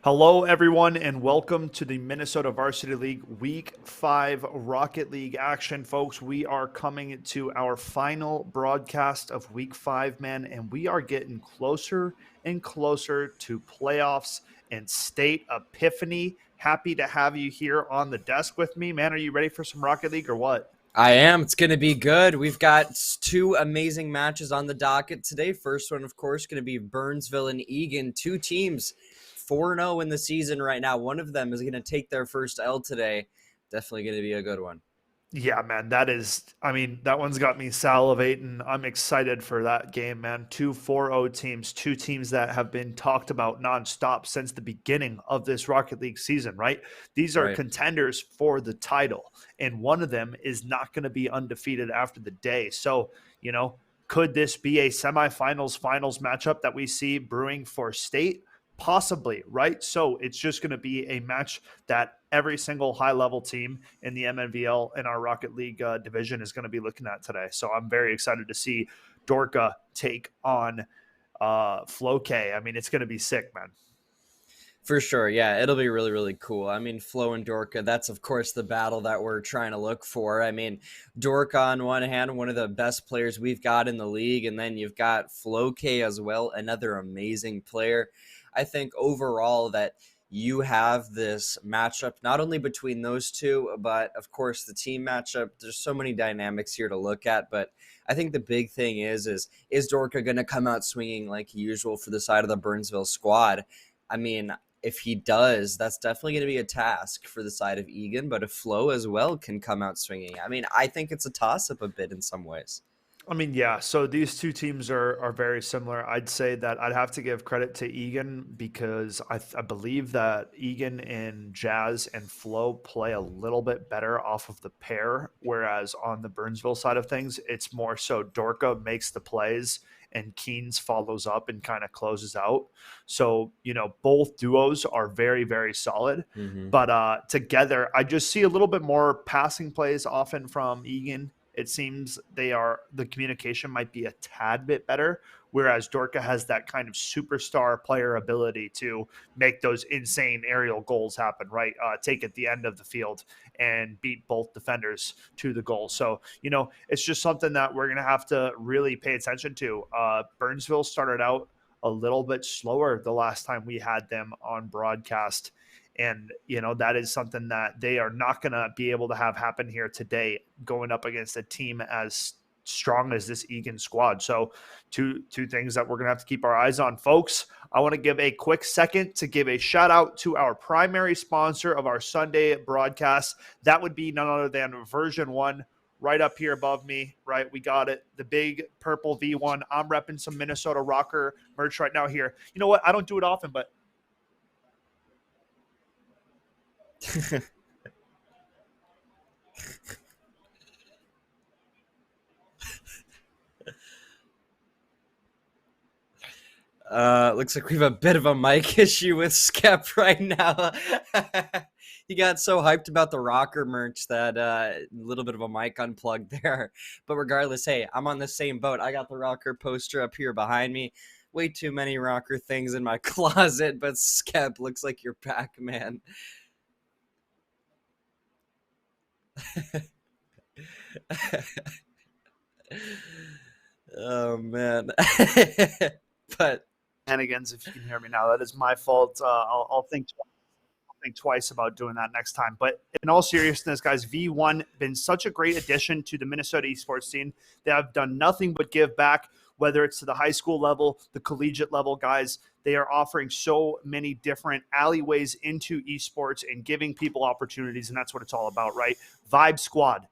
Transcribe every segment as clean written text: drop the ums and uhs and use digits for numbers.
Hello, everyone, and welcome to the Minnesota Varsity League Week 5 Rocket League action. Folks, we are coming to our final broadcast of Week 5, man, and we are getting closer and closer to playoffs and state epiphany. Happy to have you here on the desk with me. Man, are you ready for some Rocket League or what? I am. It's going to be good. We've got two amazing matches on the docket today. First one, of course, going to be Burnsville and Egan. Two teams 4-0 in the season right now. One of them is going to take their first L today. Definitely going to be a good one. Yeah, man, that one's got me salivating. I'm excited for that game, man. Two 4-0 teams, two teams that have been talked about nonstop since the beginning of this Rocket League season, right? These are Right. contenders for the title, and one of them is not going to be undefeated after the day. So, could this be a semifinals finals matchup that we see brewing for state? Possibly, right? So it's just going to be a match that every single high level team in the Mnvl in our Rocket League division is going to be looking at today. So I'm very excited to see Dorka take on Flo K. I mean, it's going to be sick, man. For sure. Yeah, it'll be really, really cool. I mean, Flo and Dorka, that's, of course, the battle that we're trying to look for. I mean, Dorka, on one hand, one of the best players we've got in the league. And then you've got Flo K as well, another amazing player. I think overall that you have this matchup not only between those two, but of course the team matchup. There's so many dynamics here to look at, but I think the big thing is Dorka going to come out swinging like usual for the side of the Burnsville squad? I mean, if he does, that's definitely going to be a task for the side of Egan. But if Flo as well can come out swinging, I mean, I think it's a toss up a bit in some ways. I mean, yeah. So these two teams are very similar. I'd say that I'd have to give credit to Egan because I believe that Egan and Jazz and Flo play a little bit better off of the pair, whereas on the Burnsville side of things, it's more so Dorka makes the plays and Keynes follows up and kind of closes out. So both duos are very very solid, Mm-hmm. but together I just see a little bit more passing plays often from Egan. It seems the communication might be a tad bit better, whereas Dorka has that kind of superstar player ability to make those insane aerial goals happen, right? Take at the end of the field and beat both defenders to the goal. So, it's just something that we're going to have to really pay attention to. Burnsville started out a little bit slower the last time we had them on broadcast. And, that is something that they are not going to be able to have happen here today going up against a team as strong as this Egan squad. So two things that we're going to have to keep our eyes on, folks. I want to give a quick second to give a shout out to our primary sponsor of our Sunday broadcast. That would be none other than VERSION1 right up here above me, right? We got it. The big purple V1. I'm repping some Minnesota Rocker merch right now here. You know what? I don't do it often, but Looks like we have a bit of a mic issue with Skep right now. He got so hyped about the rocker merch that a little bit of a mic unplugged there. But regardless, hey, I'm on the same boat. I got the rocker poster up here behind me. Way too many rocker things in my closet, but Skep looks like you're back, man. Oh man. But shenanigans. If you can hear me now, that is my fault. I'll think twice about doing that next time. But in all seriousness, guys, V1 been such a great addition to the Minnesota esports scene. They have done nothing but give back, whether it's to the high school level, the collegiate level, guys. They are offering so many different alleyways into esports and giving people opportunities, and that's what it's all about, right? Vibe Squad,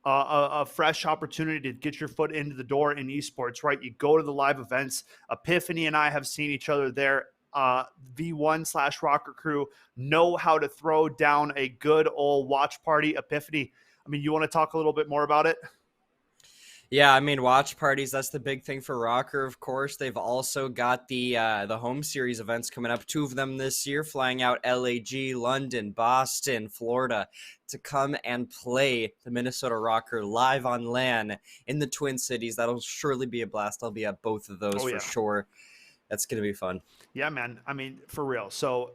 a fresh opportunity to get your foot into the door in esports, right? You go to the live events. Epiphany and I have seen each other there. V1/Rocker Crew know how to throw down a good old watch party. Epiphany, I mean, you want to talk a little bit more about it? yeah, I mean, watch parties, that's the big thing for Rocker, of course. They've also got the home series events coming up, two of them this year, flying out LAG, London, Boston, Florida, to come and play the Minnesota Rocker live on LAN in the Twin Cities. That'll surely be a blast. I'll be at both of those Oh, for yeah. sure. That's going to be fun. Yeah, man. I mean, for real. So,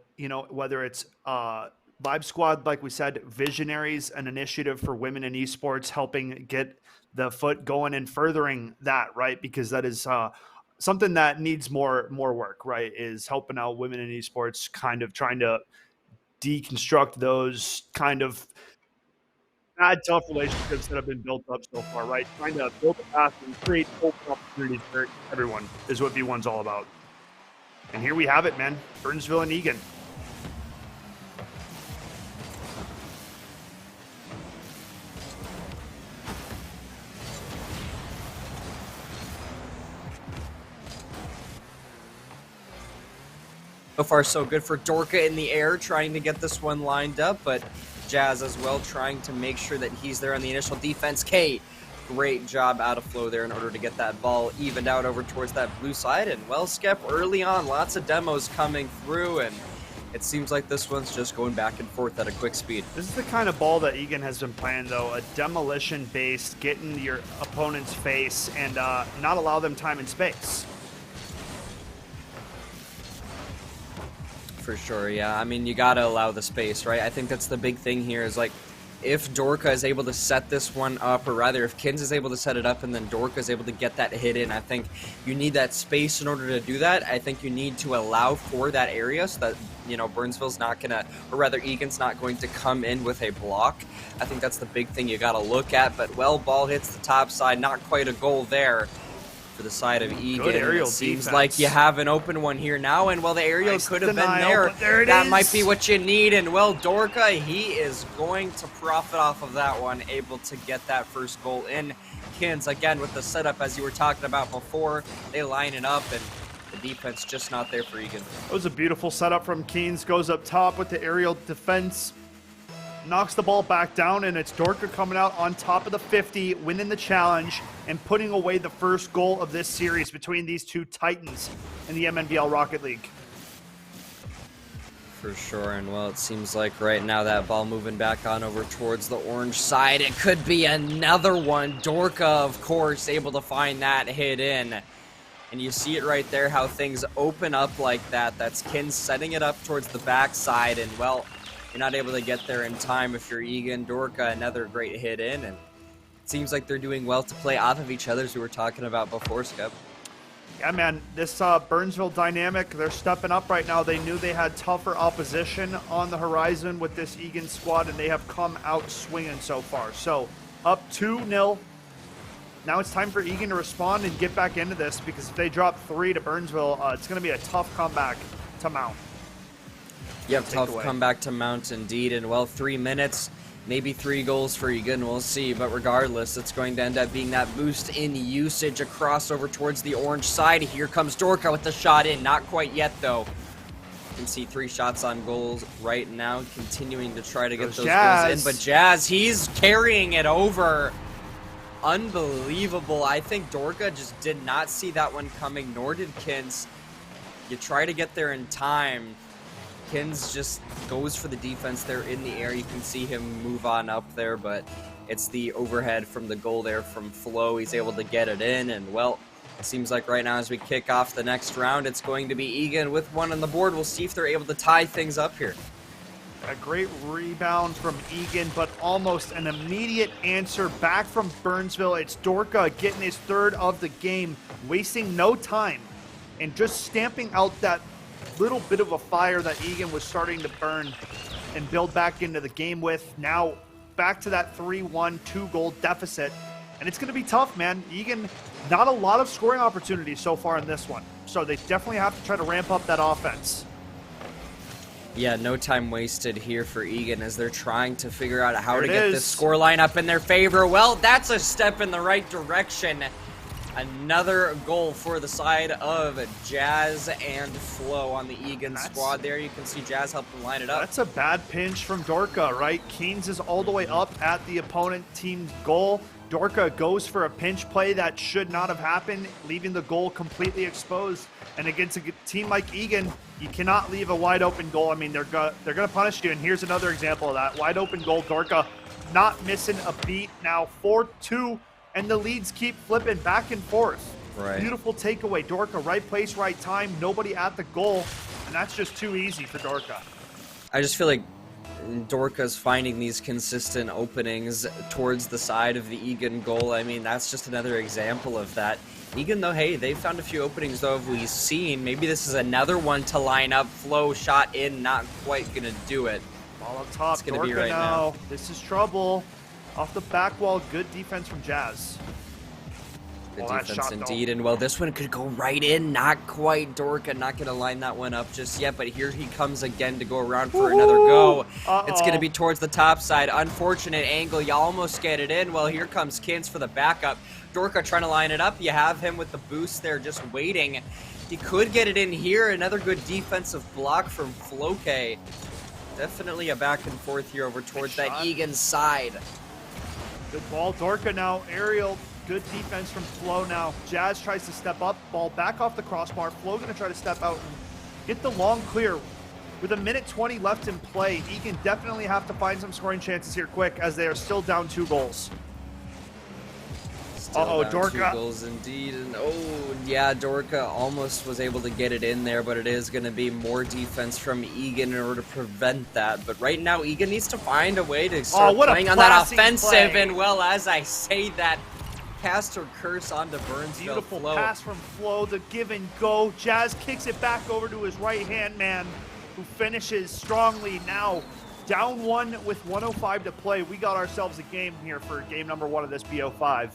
whether it's Vibe Squad, like we said, Visionaries, an initiative for women in esports, helping get the foot going and furthering that, right? Because that is something that needs more work, right? Is helping out women in esports, kind of trying to deconstruct those kind of bad, tough relationships that have been built up so far, right? Trying to build a path and create open opportunities for everyone is what V1's all about. And here we have it, man. Burnsville and Egan. So far, so good for Dorka in the air, trying to get this one lined up, but Jazz as well, trying to make sure that he's there on the initial defense. K, great job out of flow there in order to get that ball evened out over towards that blue side. And well, Skep, early on, lots of demos coming through, and it seems like this one's just going back and forth at a quick speed. This is the kind of ball that Egan has been playing, though. A demolition-based, get in your opponent's face and not allow them time and space. For sure, yeah. I mean, you gotta allow the space, right? I think that's the big thing here is, like, if Dorka is able to set this one up, or rather, if Kins is able to set it up and then Dorka is able to get that hit in, I think you need that space in order to do that. I think you need to allow for that area so that, Burnsville's not gonna, or rather, Egan's not going to come in with a block. I think that's the big thing you gotta look at, but, well, ball hits the top side, not quite a goal there for the side of Egan. Good aerial it seems defense. like you have an open one here now, and well, the aerial Nice could have denial, been but there it that is. might be what you need, and well, Dorka, he is going to profit off of that one, able to get that first goal in. Kins, again, with the setup as you were talking about before, they line it up, and the defense just not there for Egan. It was a beautiful setup from Keynes. Goes up top with the aerial defense. Knocks the ball back down, and it's Dorka coming out on top of the 50, winning the challenge, and putting away the first goal of this series between these two titans in the Mnvl Rocket League. For sure, and well, it seems like right now that ball moving back on over towards the orange side. It could be another one. Dorka, of course, able to find that hit in. And you see it right there, how things open up like that. That's Kins setting it up towards the backside, and well, you're not able to get there in time if you're Egan. Dorka, another great hit in, and it seems like they're doing well to play off of each other, as we were talking about before, Skep. Yeah, man, this Burnsville dynamic, they're stepping up right now. They knew they had tougher opposition on the horizon with this Egan squad, and they have come out swinging so far. So, up 2-0. Now it's time for Egan to respond and get back into this, because if they drop 3 to Burnsville, it's going to be a tough comeback to mount. Yep, tough comeback to mount indeed. And well, 3 minutes, maybe 3 goals for Egan, we'll see. But regardless, it's going to end up being that boost in usage, a crossover towards the orange side. Here comes Dorka with the shot in. Not quite yet, though. You can see 3 shots on goals right now, continuing to try to get those goals in. But Jazz, he's carrying it over. Unbelievable. I think Dorka just did not see that one coming, nor did Kins. You try to get there in time. Kins just goes for the defense there in the air. You can see him move on up there, but it's the overhead from the goal there from Flo. He's able to get it in, and well, it seems like right now as we kick off the next round, it's going to be Egan with one on the board. We'll see if they're able to tie things up here. A great rebound from Egan, but almost an immediate answer back from Burnsville. It's Dorka getting his 3rd of the game, wasting no time, and just stamping out that little bit of a fire that Egan was starting to burn and build back into the game with. Now back to that 3-1 2-goal deficit, and it's going to be tough, man. Egan, not a lot of scoring opportunities so far in this one, so they definitely have to try to ramp up that offense. Yeah, no time wasted here for Egan as they're trying to figure out how to get this score line up in their favor. Well, that's a step in the right direction. Another goal for the side of Jazz and Flo on the Egan squad there. You can see Jazz help them line it up. That's a bad pinch from Dorka, right? Keynes is all the way up at the opponent team's goal. Dorka goes for a pinch play that should not have happened, leaving the goal completely exposed. And against a team like Egan, you cannot leave a wide open goal. I mean, they're gonna punish you. And here's another example of that. Wide open goal, Dorka not missing a beat. Now 4-2. And the leads keep flipping back and forth. Right. Beautiful takeaway. Dorka, right place, right time. Nobody at the goal. And that's just too easy for Dorka. I just feel like Dorka's finding these consistent openings towards the side of the Egan goal. I mean, that's just another example of that. Egan, though, hey, they found a few openings, though, have we seen. Maybe this is another one to line up. Flow shot in, not quite going to do it. Ball up top. It's going to Dorka be right now. This is trouble. Off the back wall, good defense from Jazz. Good defense indeed, and well, this one could go right in. Not quite. Dorka not going to line that one up just yet, but here he comes again to go around for another go. It's going to be towards the top side. Unfortunate angle. You almost get it in. Well, here comes Kins for the backup. Dorka trying to line it up. You have him with the boost there just waiting. He could get it in here. Another good defensive block from Floke. Definitely a back and forth here over towards that Egan side. Good ball. Dorka now. Aerial. Good defense from Flo now. Jazz tries to step up. Ball back off the crossbar. Flo going to try to step out and get the long clear. With 1:20 left in play, Egan definitely have to find some scoring chances here quick as they are still down 2 goals. Dorka. 2 goals indeed. And oh, yeah, Dorka almost was able to get it in there, but it is going to be more defense from Egan in order to prevent that. But right now, Egan needs to find a way to start playing on that offensive. Play. And well, as I say that, cast or curse onto Burnsville. Beautiful pass from Flo, the give and go. Jazz kicks it back over to his right-hand man, who finishes strongly now. Down 1 with 1:05 to play. We got ourselves a game here for game number 1 of this BO5.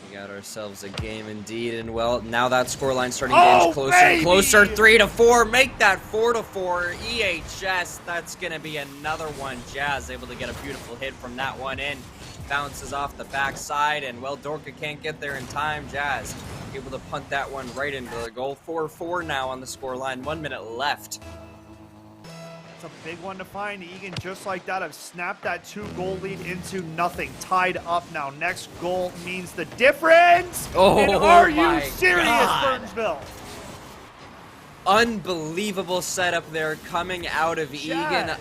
We got ourselves a game indeed, and well, now that scoreline starting to inch closer and closer. 3-4, make that 4-4. EHS, that's gonna be another one. Jazz able to get a beautiful hit from that one in. Bounces off the backside, and well, Dorka can't get there in time. Jazz able to punt that one right into the goal. 4-4 now on the scoreline. 1 minute left. It's a big one to find. Egan, just like that, have snapped that 2-goal lead into nothing. Tied up now. Next goal means the difference. Oh, and are you serious, God. Burnsville? Unbelievable setup there coming out of Egan.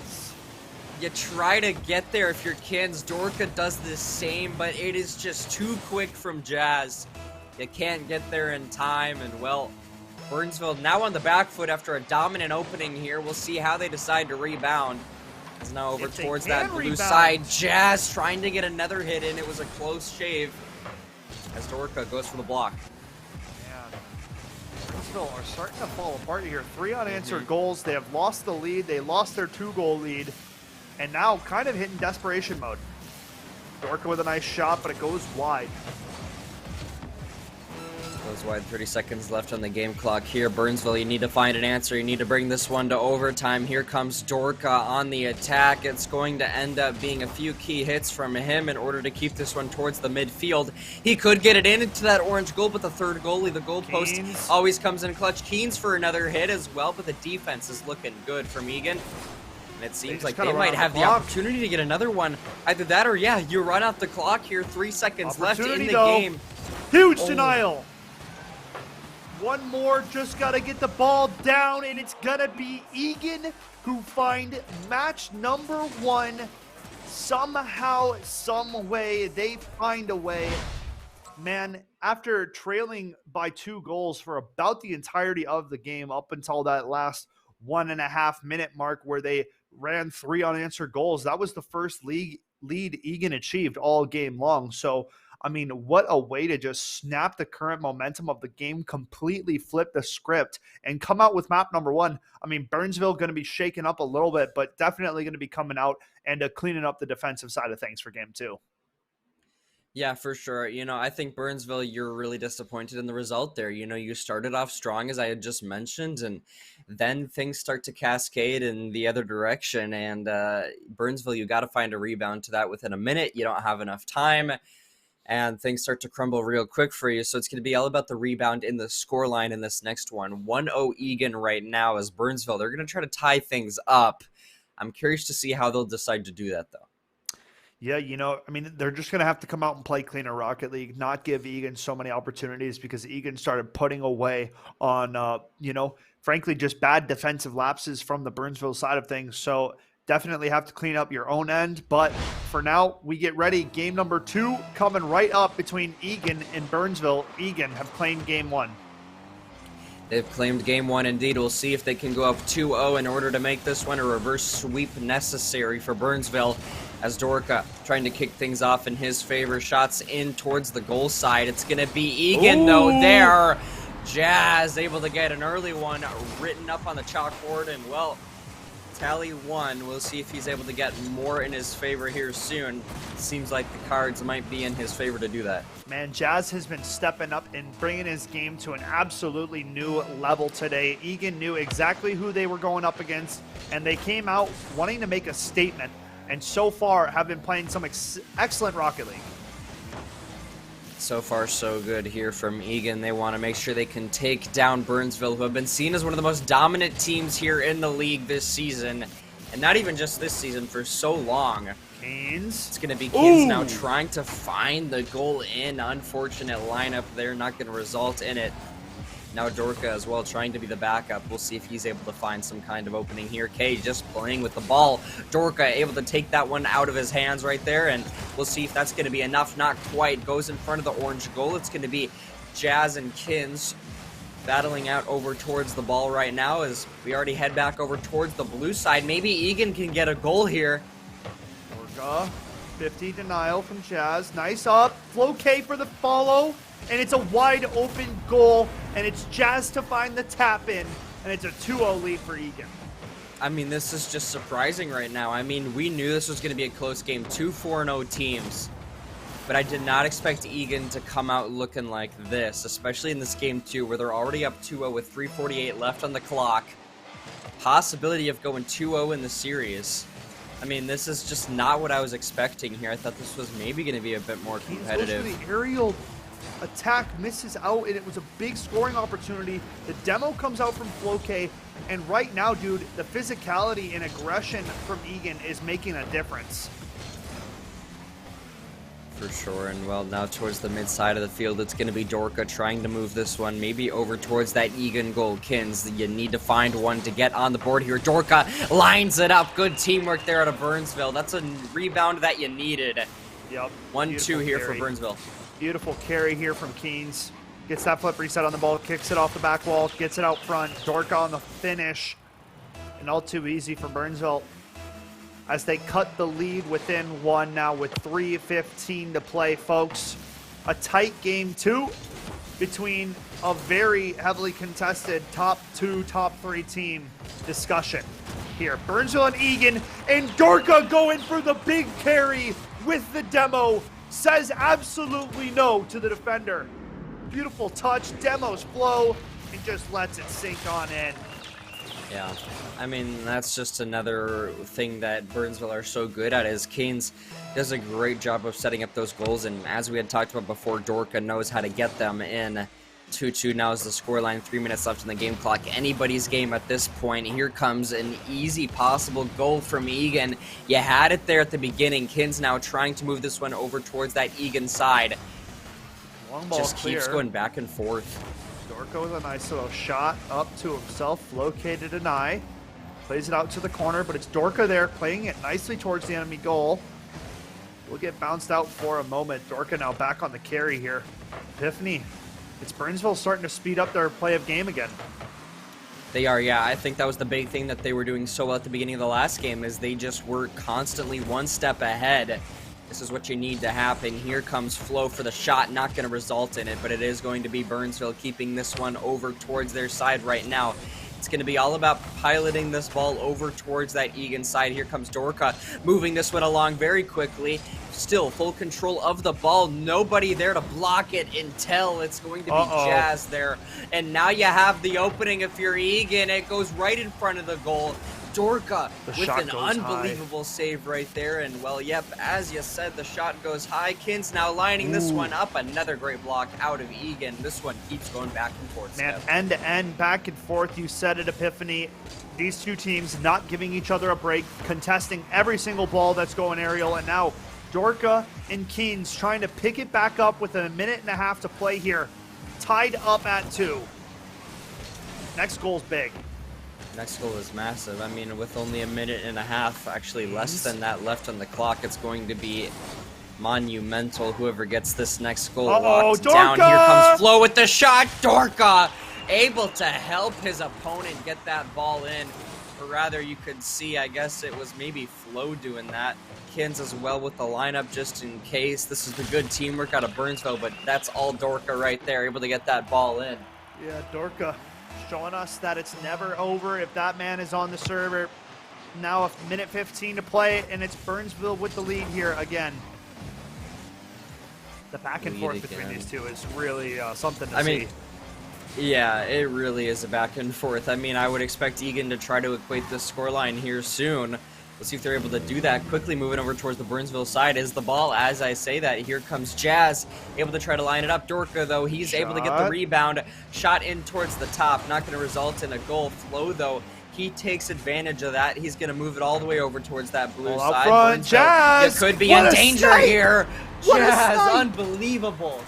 You try to get there if you're Kins. Dorka does the same, but it is just too quick from Jazz. You can't get there in time, and well, Burnsville now on the back foot after a dominant opening here. We'll see how they decide to rebound. It's now over towards that blue side. Jazz trying to get another hit in. It was a close shave as Dorka goes for the block. Burnsville are starting to fall apart here. 3 unanswered goals. They have lost the lead. They lost their 2-goal lead. And now kind of hitting desperation mode. Dorka with a nice shot, but it goes wide. Goes wide, 30 seconds left on the game clock here. Burnsville, you need to find an answer. You need to bring this one to overtime. Here comes Dorka on the attack. It's going to end up being a few key hits from him in order to keep this one towards the midfield. He could get it into that orange goal, but the third goalie, the goalpost, always comes in clutch. Keen's for another hit as well, but the defense is looking good from Egan. And it seems like they might have the opportunity to get another one. Either that or, yeah, you run out the clock here. 3 seconds left in the game. Huge denial. One more, just got to get the ball down, and it's going to be Egan who find match number 1. Somehow, some way, they find a way. Man, after trailing by 2 goals for about the entirety of the game up until that last 1.5 minute mark where they ran 3 unanswered goals, that was the first lead Egan achieved all game long. So, I mean, what a way to just snap the current momentum of the game, completely flip the script, and come out with map number 1. I mean, Burnsville going to be shaken up a little bit, but definitely going to be coming out and cleaning up the defensive side of things for game 2. Yeah, for sure. You know, I think Burnsville, you're really disappointed in the result there. You know, you started off strong, as I had just mentioned, and then things start to cascade in the other direction. And Burnsville, you got to find a rebound to that within a minute. You don't have enough time, and things start to crumble real quick for you. So it's going to be all about the rebound in the scoreline in this next one. 1-0 Egan right now as Burnsville. They're going to try to tie things up. I'm curious to see how they'll decide to do that, though. Yeah, you know, I mean, they're just going to have to come out and play cleaner Rocket League, not give Egan so many opportunities because Egan started putting away on, you know, frankly, just bad defensive lapses from the Burnsville side of things. So definitely have to clean up your own end, but for now, we get ready. Game number 2 coming right up between Egan and Burnsville. Egan have claimed game 1. They've claimed game 1 indeed. We'll see if they can go up 2-0 in order to make this one a reverse sweep necessary for Burnsville, as Dorka trying to kick things off in his favor. Shots in towards the goal side. It's going to be Egan, though, there. Jazz able to get an early one written up on the chalkboard, and, well, tally 1. We'll see if he's able to get more in his favor here soon. Seems like the cards might be in his favor to do that. Man, Jazz has been stepping up and bringing his game to an absolutely new level today. Egan knew exactly who they were going up against, and they came out wanting to make a statement, and so far have been playing some excellent Rocket League. So far, so good here from Egan. They want to make sure they can take down Burnsville, who have been seen as one of the most dominant teams here in the league this season. And not even just this season, for so long. Canes. It's going to be Canes now trying to find the goal in. Unfortunate lineup there, not going to result in it. Now Dorka as well, trying to be the backup. We'll see if he's able to find some kind of opening here. Kay just playing with the ball. Dorka able to take that one out of his hands right there, and we'll see if that's going to be enough. Not quite. Goes in front of the orange goal. It's going to be Jazz and Kins battling out over towards the ball right now as we already head back over towards the blue side. Maybe Egan can get a goal here. Dorka, 50 denial from Jazz. Nice up. Flo K for the follow. And it's a wide open goal, and it's Jazz to find the tap in, and it's a 2-0 lead for Egan. I mean, this is just surprising right now. I mean, we knew this was going to be a close game, 2 4-0 teams, but I did not expect Egan to come out looking like this, especially in this game too, where they're already up 2-0 with 3:48 left on the clock. Possibility of going 2-0 in the series. I mean, this is just not what I was expecting here. I thought this was maybe going to be a bit more competitive. The aerial attack misses out, and it was a big scoring opportunity. The demo comes out from Flo K, and right now, dude, the physicality and aggression from Egan is making a difference. For sure, and well, now towards the mid side of the field, it's going to be Dorka trying to move this one, maybe over towards that Egan goal. Kins, you need to find one to get on the board here. Dorka lines it up. Good teamwork there out of Burnsville. That's a rebound that you needed. Yep. 1-2 here for Burnsville. Beautiful carry here from Keynes. Gets that flip reset on the ball, kicks it off the back wall, gets it out front. Dorka on the finish. And all too easy for Burnsville as they cut the lead within 1 now with 3:15 to play, folks. A tight game 2 between a very heavily contested top 2, top 3 team discussion here. Burnsville and Egan, and Dorka going for the big carry with the demo. Says absolutely no to the defender. Beautiful touch, demos flow, and just lets it sink on in. Yeah, I mean, that's just another thing that Burnsville are so good at, is Keynes does a great job of setting up those goals, and as we had talked about before, Dorka knows how to get them in. 2-2 now is the scoreline, 3 minutes left in the game clock. Anybody's game at this point. Here comes an easy possible goal from Egan. You had it there at the beginning. Kins now trying to move this one over towards that Egan side. Long ball just clear. Keeps going back and forth. Dorka with a nice little shot up to himself, located an eye. Plays it out to the corner, but it's Dorka there playing it nicely towards the enemy goal. Will get bounced out for a moment. Dorka now back on the carry here. Epiphany. It's Burnsville starting to speed up their play of game again. They are, yeah. I think that was the big thing that they were doing so well at the beginning of the last game, is they just were constantly one step ahead. This is what you need to happen. Here comes Flo for the shot. Not going to result in it, but it is going to be Burnsville keeping this one over towards their side right now. It's going to be all about piloting this ball over towards that Egan side. Here comes Dorka moving this one along very quickly. Still full control of the ball. Nobody there to block it until it's going to be Jazz there. And now you have the opening if you're Egan. It goes right in front of the goal. Dorka with an unbelievable save right there. And, well, yep, as you said, the shot goes high. Kins now lining this one up. Another great block out of Egan. This one keeps going back and forth. Man, end to end, back and forth. You said it, Epiphany. These two teams not giving each other a break, contesting every single ball that's going aerial. And now Dorka and Keynes trying to pick it back up with a minute and a half to play here. Tied up at 2. Next goal's big. Next goal is massive. I mean, with only a minute and a half, actually less than that left on the clock, it's going to be monumental. Whoever gets this next goal locked down. Here comes Flo with the shot. Dorka able to help his opponent get that ball in. Or rather, you could see, I guess it was maybe Flo doing that. Kins as well with the lineup just in case. This is the good teamwork out of Burnsville, but that's all Dorka right there, able to get that ball in. Yeah, Dorka showing us that it's never over if that man is on the server. Now a minute 15 to play, and it's Burnsville with the lead here again. The back and forth between these two is really something to see. Yeah, it really is a back and forth. I mean, I would expect Egan to try to equate the scoreline here soon. Let's see if they're able to do that. Quickly moving over towards the Burnsville side is the ball. As I say that, here comes Jazz, able to try to line it up. Dorka, though, he's able to get the rebound. Shot in towards the top, not going to result in a goal. Flo, though, he takes advantage of that. He's going to move it all the way over towards that blue side. Front, Jazz! You could be in danger here. Jazz, unbelievable.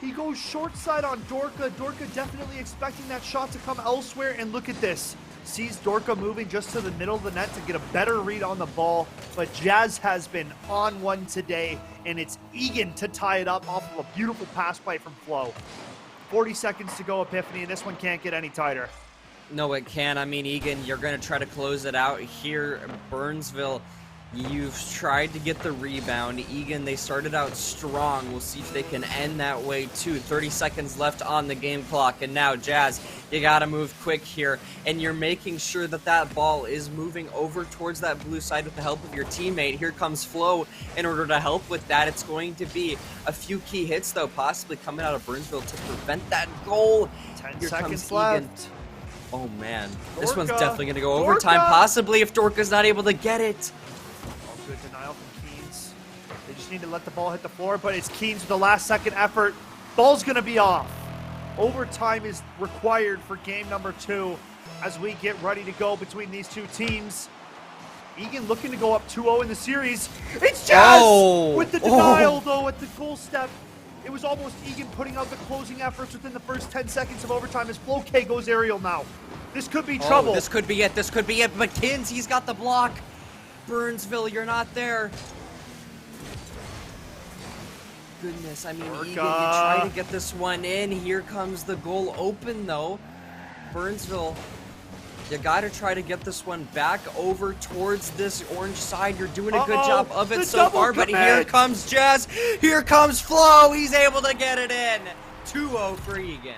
He goes short side on Dorka. Dorka definitely expecting that shot to come elsewhere, and look at this. Sees Dorka moving just to the middle of the net to get a better read on the ball, but Jazz has been on one today, and it's Egan to tie it up off of a beautiful pass play from Flo. 40 seconds to go, Epiphany, and this one can't get any tighter. No, it can. I mean, Egan, you're going to try to close it out here. Burnsville, you've tried to get the rebound. Egan, they started out strong. We'll see if they can end that way, too. 30 seconds left on the game clock. And now, Jazz, you got to move quick here. And you're making sure that that ball is moving over towards that blue side with the help of your teammate. Here comes Flo in order to help with that. It's going to be a few key hits, though, possibly coming out of Burnsville to prevent that goal. 10 seconds left. Egan. Oh, man. This one's definitely going to go overtime, possibly if Dorka's not able to get it. Good denial from Keens. They just need to let the ball hit the floor, but it's Keens with the last second effort. Ball's going to be off. Overtime is required for game number 2 as we get ready to go between these two teams. Egan looking to go up 2-0 in the series. It's Jazz with the denial, though, at the goal step. It was almost Egan putting out the closing efforts within the first 10 seconds of overtime as Flo K goes aerial now. This could be trouble. This could be it. This could be it. But Kins, he's got the block. Burnsville, you're not there. Goodness, I mean, Egan, you try to get this one in. Here comes the goal open, though. Burnsville, you got to try to get this one back over towards this orange side. You're doing a good job of it so far, but here comes Jazz. Here comes Flo. He's able to get it in. 2-0 for Egan.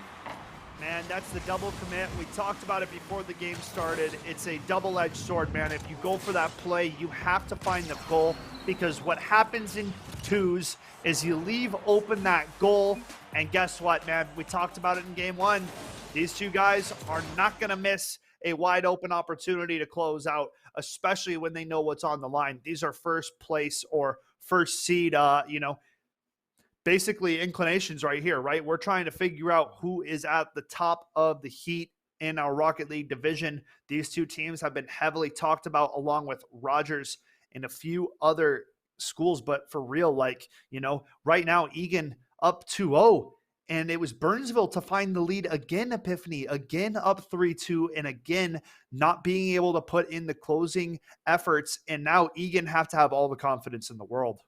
Man, that's the double commit. We talked about it before the game started. It's a double-edged sword, man. If you go for that play, you have to find the goal, because what happens in twos is you leave open that goal, and guess what, man? We talked about it in game 1. These two guys are not going to miss a wide open opportunity to close out, especially when they know what's on the line. These are first place or first seed, basically inclinations right here, right? We're trying to figure out who is at the top of the heat in our Rocket League division. These two teams have been heavily talked about along with Rogers and a few other schools, but for real, right now, Egan up 2-0, and it was Burnsville to find the lead again, Epiphany, again up 3-2, and again, not being able to put in the closing efforts, and now Egan have to have all the confidence in the world.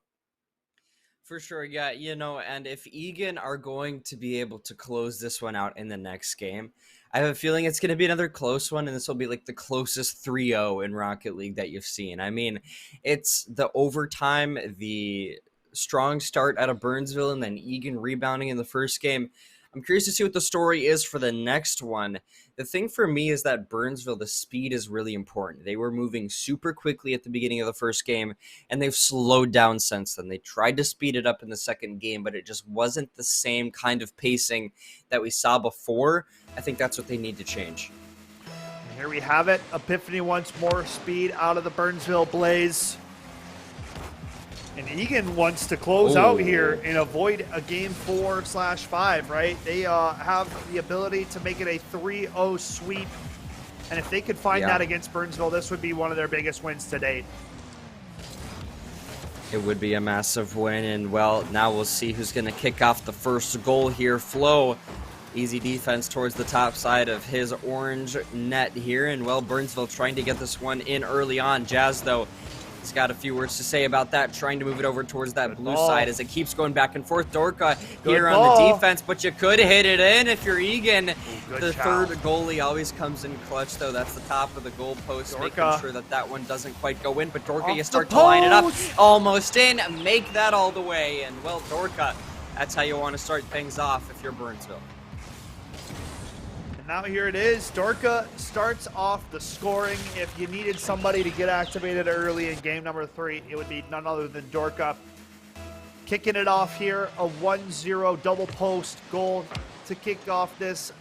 For sure, yeah, and if Egan are going to be able to close this one out in the next game, I have a feeling it's going to be another close one, and this will be like the closest 3-0 in Rocket League that you've seen. I mean, it's the overtime, the strong start out of Burnsville, and then Egan rebounding in the first game. I'm curious to see what the story is for the next one. The thing for me is that Burnsville, the speed is really important. They were moving super quickly at the beginning of the first game, and they've slowed down since then. They tried to speed it up in the second game, but it just wasn't the same kind of pacing that we saw before. I think that's what they need to change. And here we have it. Epiphany wants more speed out of the Burnsville Blaze. And Egan wants to close out here and avoid a game 4/5, right? They have the ability to make it a 3-0 sweep. And if they could find that against Burnsville, this would be one of their biggest wins to date. It would be a massive win. And, well, now we'll see who's going to kick off the first goal here. Flo Easy defense towards the top side of his orange net here. And, well, Burnsville trying to get this one in early on. Jazz, though, he's got a few words to say about that, trying to move it over towards that blue side as it keeps going back and forth. Dorka here on the defense, but you could hit it in if you're Egan. The third goalie always comes in clutch, though. That's the top of the goal post, making sure that that one doesn't quite go in. But Dorka, you start to line it up, almost in, make that all the way. And, well, Dorka, that's how you want to start things off if you're Burnsville. Now here it is. Dorka starts off the scoring. If you needed somebody to get activated early in game number 3, it would be none other than Dorka. Kicking it off here, a 1-0 double post goal to kick off this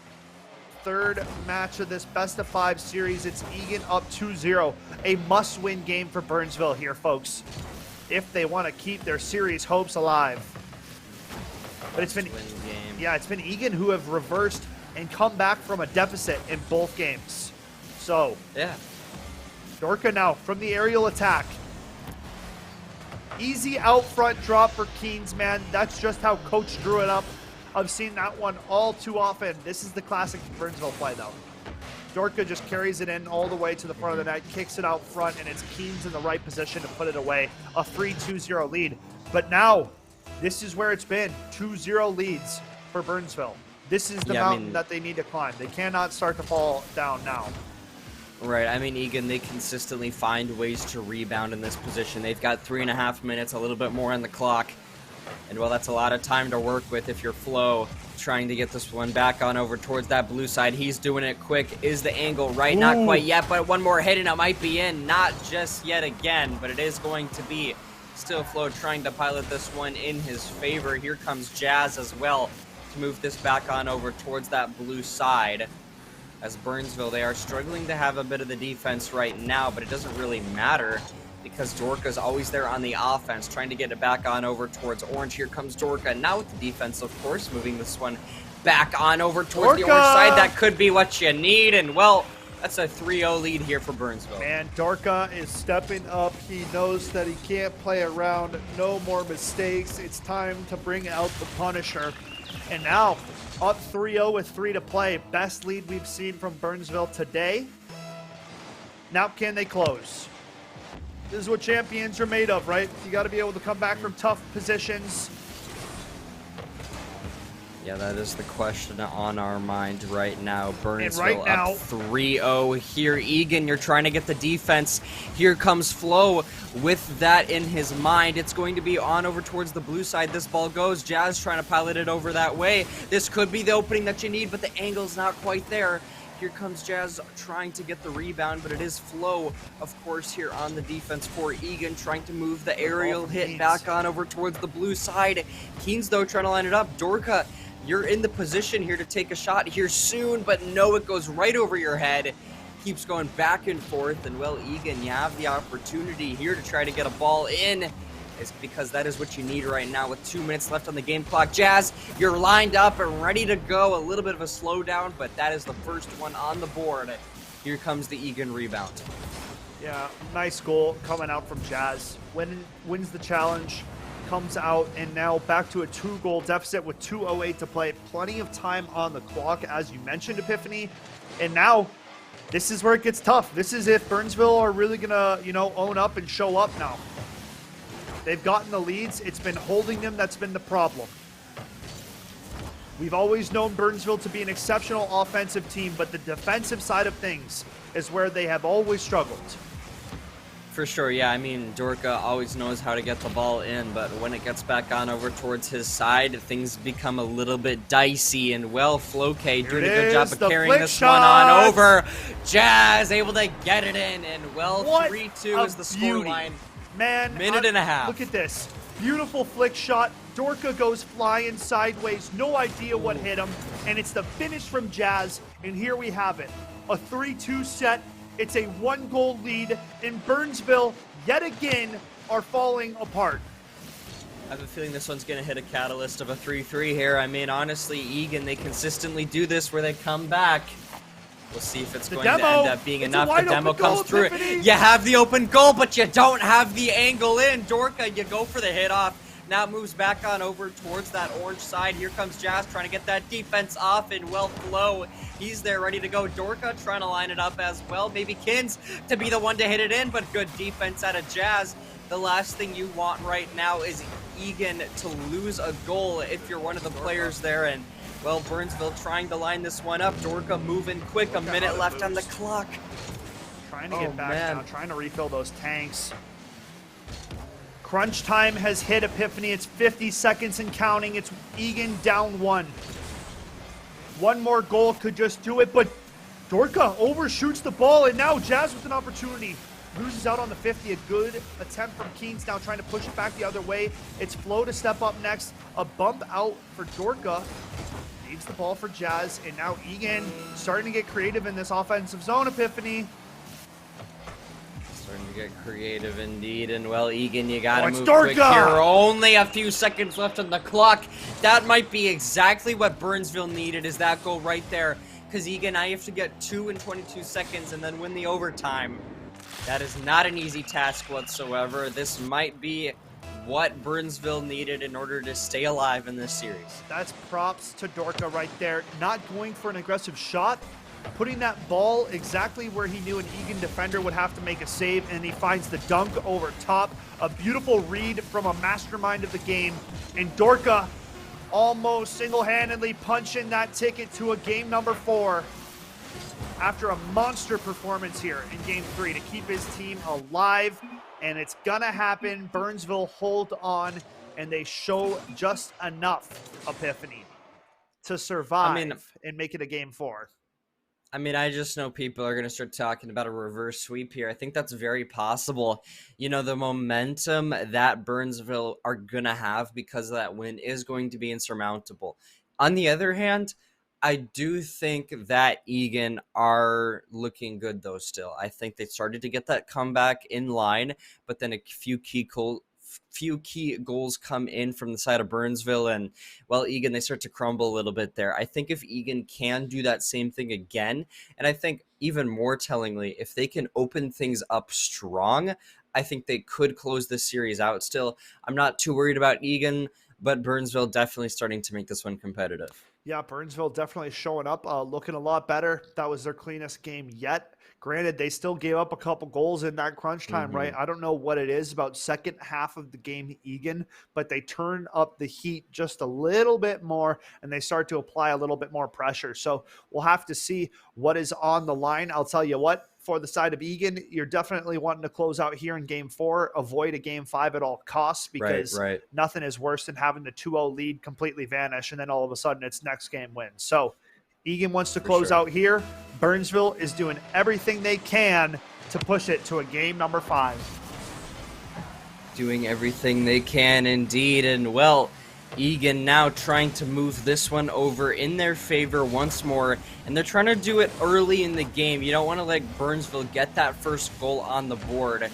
third match of this best-of-5 series. It's Egan up 2-0. A must-win game for Burnsville here, folks, if they want to keep their series hopes alive. But it's been Egan who have reversed and come back from a deficit in both games. So, yeah. Dorka now from the aerial attack. Easy out front drop for Keens, man. That's just how Coach drew it up. I've seen that one all too often. This is the classic Burnsville play, though. Dorka just carries it in all the way to the front of the net, kicks it out front, and it's Keens in the right position to put it away. A 3-2-0 lead. But now, this is where it's been. 2-0 leads for Burnsville. This is the mountain that they need to climb. They cannot start to fall down now. Right. I mean, Egan, they consistently find ways to rebound in this position. They've got 3.5 minutes, a little bit more on the clock. And, well, that's a lot of time to work with if you're Flo trying to get this one back on over towards that blue side. He's doing it quick. Is the angle right? Ooh. Not quite yet, but one more hit and it might be in. Not just yet again, but it is going to be. Still Flo trying to pilot this one in his favor. Here comes Jazz as well to move this back on over towards that blue side. As Burnsville, they are struggling to have a bit of the defense right now, but it doesn't really matter because Dorka's always there on the offense, trying to get it back on over towards orange. Here comes Dorka, now with the defense, of course, moving this one back on over towards the orange side. That could be what you need, and, well, that's a 3-0 lead here for Burnsville. Man, Dorka is stepping up. He knows that he can't play around. No more mistakes. It's time to bring out the Punisher. And now, up 3-0 with 3 to play. Best lead we've seen from Burnsville today. Now can they close? This is what champions are made of, right? You got to be able to come back from tough positions. Yeah, that is the question on our mind right now. Burnsville up 3-0 here. Egan, you're trying to get the defense. Here comes Flo with that in his mind. It's going to be on over towards the blue side. This ball goes. Jazz trying to pilot it over that way. This could be the opening that you need, but the angle's not quite there. Here comes Jazz trying to get the rebound, but it is Flo, of course, here on the defense for Egan, trying to move the aerial hit back on over towards the blue side. Keens, though, trying to line it up. Dorka, you're in the position here to take a shot here soon, but no, it goes right over your head. Keeps going back and forth, and, well, Egan, you have the opportunity here to try to get a ball in. It's because that is what you need right now with 2 minutes left on the game clock. Jazz, you're lined up and ready to go. A little bit of a slowdown, but that is the first one on the board. Here comes the Egan rebound. Yeah, nice goal coming out from Jazz. Wins the challenge, comes out, and now back to a 2-goal deficit with 2:08 to play. Plenty of time on the clock, as you mentioned, Epiphany. And now, this is where it gets tough. This is if Burnsville are really going to, own up and show up now. They've gotten the leads. It's been holding them that's been the problem. We've always known Burnsville to be an exceptional offensive team, but the defensive side of things is where they have always struggled. For sure, yeah. I mean, Dorka always knows how to get the ball in, but when it gets back on over towards his side, things become a little bit dicey. And, well, Floke doing a good job of carrying this one on over. Jazz able to get it in, and, well, 3-2 is the scoreline. Man, minute and a half. Look at this. Beautiful flick shot. Dorka goes flying sideways. No idea what hit him. And it's the finish from Jazz. And here we have it. A 3-2 set. It's a 1-goal lead. And Burnsville, yet again, are falling apart. I have a feeling this one's going to hit a catalyst of a 3-3 here. I mean, honestly, Egan, they consistently do this where they come back. We'll see if it's going to end up being enough. The demo comes through it. You have the open goal, but you don't have the angle in. Dorka, you go for the hit off. now moves back on over towards that orange side. Here comes Jazz trying to get that defense off, and well, Flow, he's there ready to go. Dorka trying to line it up as well. Maybe Kins to be the one to hit it in, but good defense out of Jazz. The last thing you want right now is Egan to lose a goal if you're one of the players there. And well, Burnsville trying to line this one up. Dorka moving quick, a minute left on the clock. Trying to get back now, trying to refill those tanks. Crunch time has hit Epiphany. It's 50 seconds and counting. It's Egan down 1. One more goal could just do it, but Dorka overshoots the ball, and now Jazz with an opportunity. Loses out on the 50. A good attempt from Keens, now trying to push it back the other way. It's Flo to step up next. A bump out for Dorka. Needs the ball for Jazz, and now Egan starting to get creative in this offensive zone, Epiphany. Starting to get creative indeed, and well, Egan, you gotta move quick here. Only a few seconds left on the clock. That might be exactly what Burnsville needed, is that goal right there. Because Egan, now you have to get 2 in 22 seconds and then win the overtime. That is not an easy task whatsoever. This might be what Burnsville needed in order to stay alive in this series. That's props to Dorka right there. Not going for an aggressive shot, putting that ball exactly where he knew an Egan defender would have to make a save, and he finds the dunk over top. A beautiful read from a mastermind of the game, and Dorka almost single-handedly punching that ticket to a game number 4. After a monster performance here in Game 3 to keep his team alive, and it's gonna happen. Burnsville hold on, and they show just enough, Epiphany, to survive and make it a Game 4. I mean, I just know people are going to start talking about a reverse sweep here. I think that's very possible. You know, the momentum that Burnsville are going to have because of that win is going to be insurmountable. On the other hand, I do think that Egan are looking good, though, still. I think they started to get that comeback in line, but then a few key goals come in from the side of Burnsville, and, well, Egan, they start to crumble a little bit there. I think if Egan can do that same thing again, and I think even more tellingly, if they can open things up strong, I think they could close this series out still. I'm not too worried about Egan, but Burnsville definitely starting to make this one competitive. Yeah, Burnsville definitely showing up, looking a lot better. That was their cleanest game yet. Granted, they still gave up a couple goals in that crunch time, right? I don't know what it is about second half of the game, Egan, but they turn up the heat just a little bit more, and they start to apply a little bit more pressure. So we'll have to see what is on the line. I'll tell you what, for the side of Egan, you're definitely wanting to close out here in Game 4, avoid a Game 5 at all costs, because nothing is worse than having the 2-0 lead completely vanish, and then all of a sudden it's next game win. So Egan wants to close out here. Burnsville is doing everything they can to push it to a game number 5. Doing everything they can indeed, and well, Egan now trying to move this one over in their favor once more, and they're trying to do it early in the game. You don't want to let Burnsville get that first goal on the board.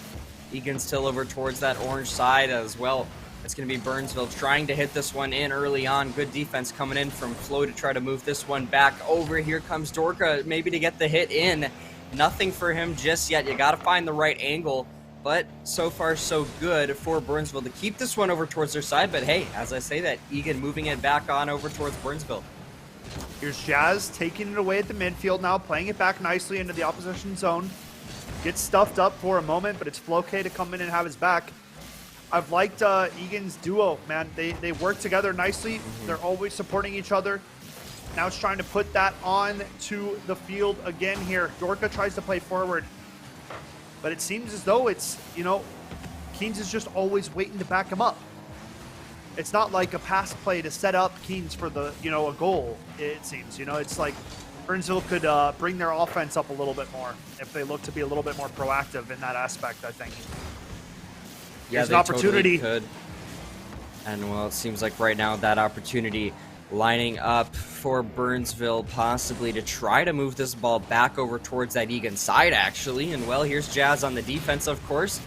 Egan still over towards that orange side as well. It's going to be Burnsville trying to hit this one in early on. Good defense coming in from Flo to try to move this one back over. Here comes Dorka, maybe to get the hit in. Nothing for him just yet. You got to find the right angle. But so far, so good for Burnsville to keep this one over towards their side. But hey, as I say that, Egan moving it back on over towards Burnsville. Here's Jazz taking it away at the midfield now, playing it back nicely into the opposition zone. Gets stuffed up for a moment, but it's Floke to come in and have his back. I've liked Egan's duo, man. They work together nicely. They're always supporting each other. Now it's trying to put that on to the field again here. Dorka tries to play forward. But it seems as though it's, you know, Keens is just always waiting to back him up. It's not like a pass play to set up Keens for the, you know, a goal, it seems. You know, it's like Burnsville could bring their offense up a little bit more if they look to be a little bit more proactive in that aspect, I think. Yeah, there's an opportunity. Totally could. And, well, it seems like right now that opportunity lining up for Burnsville possibly to try to move this ball back over towards that Egan side, actually. And, well, here's Jazz on the defense, of course.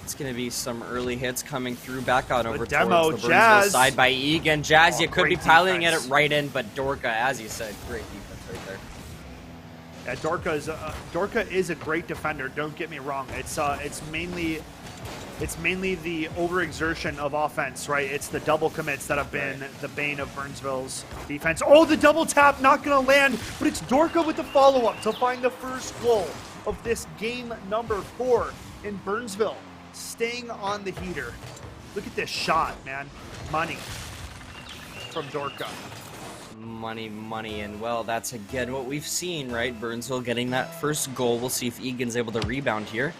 It's going to be some early hits coming through back out over towards the Burnsville side by Egan. Jazz, you could be piling it right in, but Dorka, as you said, great defense right there. Yeah, Dorka is a great defender. Don't get me wrong. It's mainly It's mainly the overexertion of offense, right? It's the double commits that have been the bane of Burnsville's defense. Oh, the double tap, not going to land, but it's Dorka with the follow-up to find the first goal of this game number 4 in Burnsville, staying on the heater. Look at this shot, man. Money from Dorka. Money, and well, that's again what we've seen, right? Burnsville getting that first goal. We'll see if Egan's able to rebound here.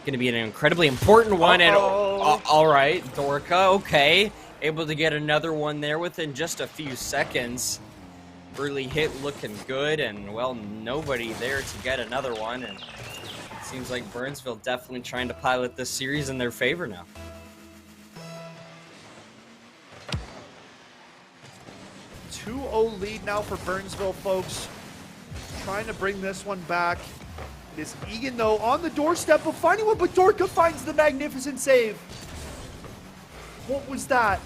Going to be an incredibly important one. And all right, Dorka, okay, able to get another one there within just a few seconds. Early hit looking good, and well, nobody there to get another one. And it seems like Burnsville definitely trying to pilot this series in their favor now. 2-0 lead now for Burnsville, folks. Trying to bring this one back. It is Egan, though, on the doorstep of finding one, but Dorka finds the magnificent save. What was that?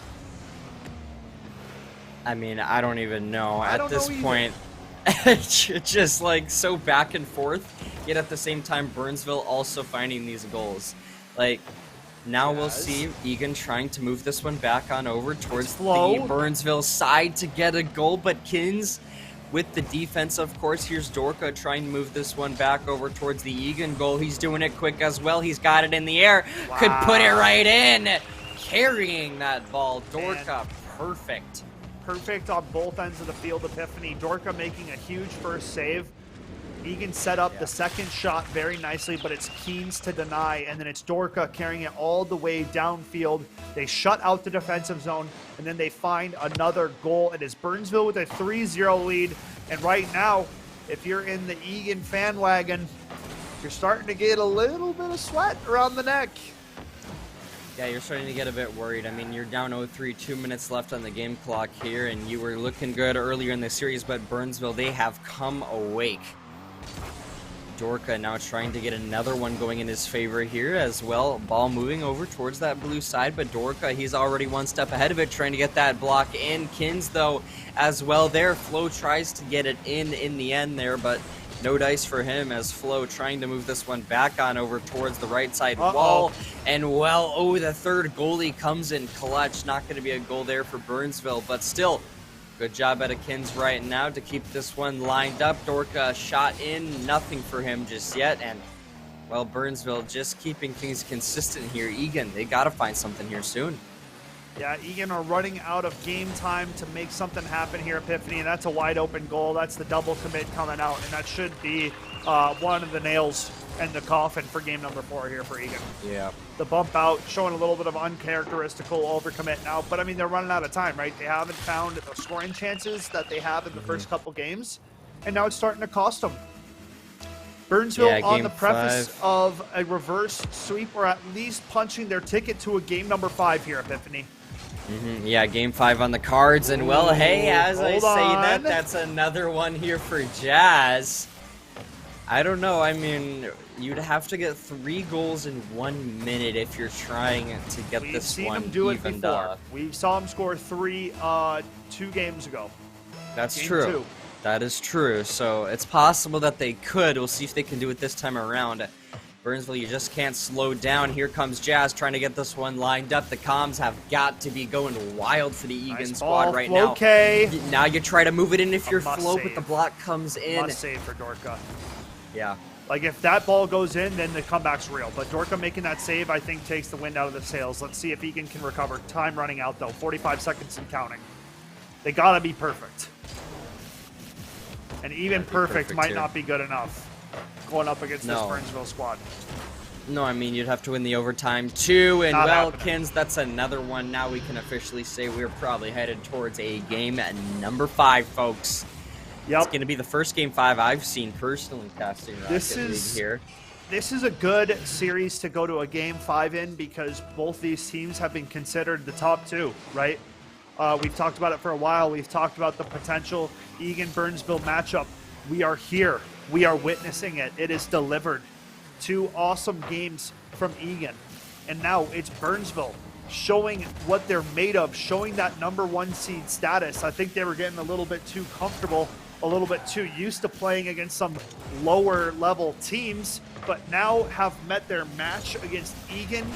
I mean, I don't even know. At this point, it's just like so back and forth, yet at the same time, Burnsville also finding these goals. Like, now we'll see Egan trying to move this one back on over towards the Burnsville side to get a goal, but Kins with the defense, of course. Here's Dorka trying to move this one back over towards the Egan goal. He's doing it quick as well. He's got it in the air. Wow. Could put it right in. Carrying that ball. Dorka, perfect. Perfect on both ends of the field, Epiphany. Dorka making a huge first save. Egan set up the second shot very nicely, but it's Keens to deny, and then it's Dorka carrying it all the way downfield. They shut out the defensive zone, and then they find another goal. It is Burnsville with a 3-0 lead, and right now, if you're in the Egan fan wagon, you're starting to get a little bit of sweat around the neck. Yeah, you're starting to get a bit worried. I mean, you're down 0-3, 2 minutes left on the game clock here, and you were looking good earlier in the series, but Burnsville, they have come awake. Dorka now trying to get another one going in his favor here as well. Ball moving over towards that blue side, but Dorka, he's already one step ahead of it, trying to get that block in. Kins, though, as well there. Flo tries to get it in the end there, but no dice for him as Flo trying to move this one back on over towards the right side wall. And well, the third goalie comes in clutch. Not going to be a goal there for Burnsville, but still, good job out of Kins right now to keep this one lined up. Dorka shot in, nothing for him just yet. And, well, Burnsville just keeping things consistent here. Egan, they got to find something here soon. Yeah, Egan are running out of game time to make something happen here, Epiphany, and that's a wide open goal. That's the double commit coming out, and that should be one of the nails in the coffin for game number 4 here for Egan. Yeah. The bump out showing a little bit of uncharacteristical overcommit now, but I mean, they're running out of time, right? They haven't found the scoring chances that they have in the first couple games, and now it's starting to cost them. Burnsville on the preface of a reverse sweep, or at least punching their ticket to a game number 5 here, Epiphany. Yeah, game 5 on the cards, and well, hey, as I say that's another one here for Jazz. I don't know, I mean, you'd have to get 3 goals in 1 minute if you're trying to get this one evened up. We've seen him do it before. We saw him score 3 2 games ago. That's true. That is true, so it's possible that they could. We'll see if they can do it this time around. Burnsville, you just can't slow down. Here comes Jazz trying to get this one lined up. The comms have got to be going wild for the Egan squad right now. Okay. Now you try to move it in if you're Flo, but the block comes in. Must save for Dorka. Yeah. Like, if that ball goes in, then the comeback's real. But Dorka making that save, I think, takes the wind out of the sails. Let's see if Egan can recover. Time running out, though. 45 seconds and counting. They got to be perfect. And even perfect might not be good enough going up against this Burnsville squad. No, I mean, you'd have to win the overtime too, and well, Kins, that's another one. Now we can officially say we're probably headed towards a game at number 5, folks. Yep. It's going to be the first game 5 I've seen personally casting Rocket League here. This is a good series to go to a game 5 in, because both these teams have been considered the top 2, right? We've talked about it for a while. We've talked about the potential Egan-Burnsville matchup. We are here. We are witnessing it. It is delivered. 2 awesome games from Egan. And now it's Burnsville showing what they're made of, showing that number 1 seed status. I think they were getting a little bit too comfortable, a little bit too used to playing against some lower level teams, but now have met their match against Egan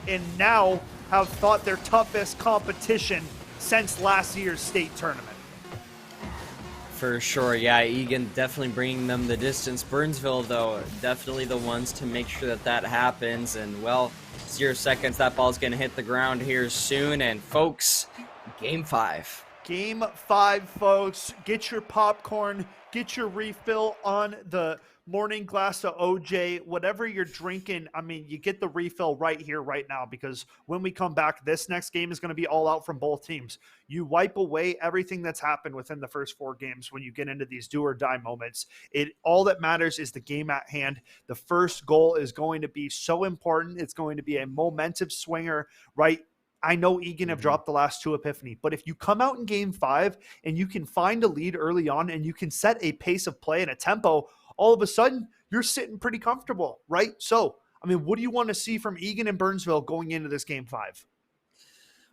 and now have fought their toughest competition since last year's state tournament. For sure, yeah, Egan definitely bringing them the distance. Burnsville, though, definitely the ones to make sure that that happens. And, well, 0 seconds, that ball's going to hit the ground here soon. And, folks, Game 5. Game 5, folks. Get your popcorn, get your refill on the morning glass of OJ, whatever you're drinking. I mean, you get the refill right here, right now, because when we come back, this next game is going to be all out from both teams. You wipe away everything that's happened within the first 4 games when you get into these do or die moments. All that matters is the game at hand. The first goal is going to be so important. It's going to be a momentum swinger, right? I know Egan have dropped the last 2 Epiphany, but if you come out in game 5 and you can find a lead early on and you can set a pace of play and a tempo, all of a sudden you're sitting pretty comfortable, right? So, I mean, what do you want to see from Egan and Burnsville going into this game 5?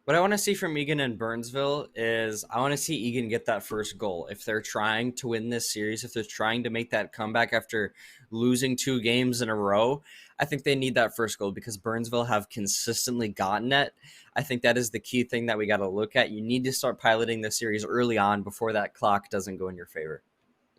What I want to see from Egan and Burnsville is I want to see Egan get that first goal. If they're trying to win this series, if they're trying to make that comeback after losing 2 games in a row, I think they need that first goal because Burnsville have consistently gotten it. I think that is the key thing that we got to look at. You need to start piloting the series early on before that clock doesn't go in your favor.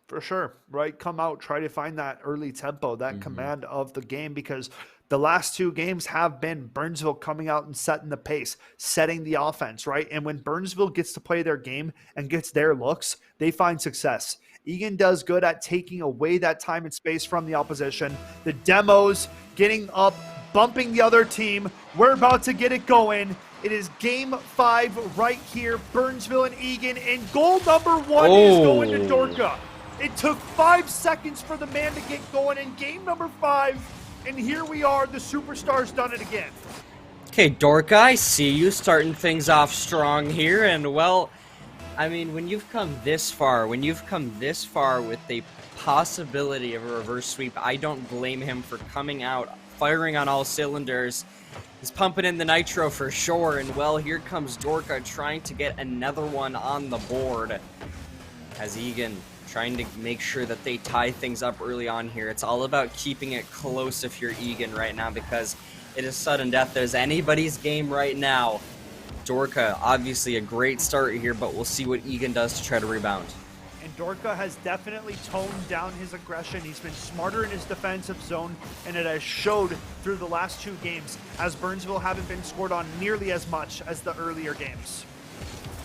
For sure, right? Come out, try to find that early tempo, that command of the game, because the last 2 games have been Burnsville coming out and setting the pace, setting the offense, right? And when Burnsville gets to play their game and gets their looks, they find success. Egan does good at taking away that time and space from the opposition. The demos, getting up, bumping the other team. We're about to get it going. It is game 5 right here, Burnsville and Egan, and goal number 1 is going to Dorka. It took 5 seconds for the man to get going in game number 5, and here we are. The Superstars done it again. Okay, Dorka, I see you starting things off strong here, and well, I mean, when you've come this far with the possibility of a reverse sweep, I don't blame him for coming out, firing on all cylinders. He's pumping in the nitro for sure, and well, here comes Dorka trying to get another one on the board as Egan trying to make sure that they tie things up early on here. It's all about keeping it close if you're Egan right now because it is sudden death. There's anybody's game right now. Dorka, obviously a great start here, but we'll see what Egan does to try to rebound. And Dorka has definitely toned down his aggression. He's been smarter in his defensive zone, and it has showed through the last 2 games, as Burnsville haven't been scored on nearly as much as the earlier games.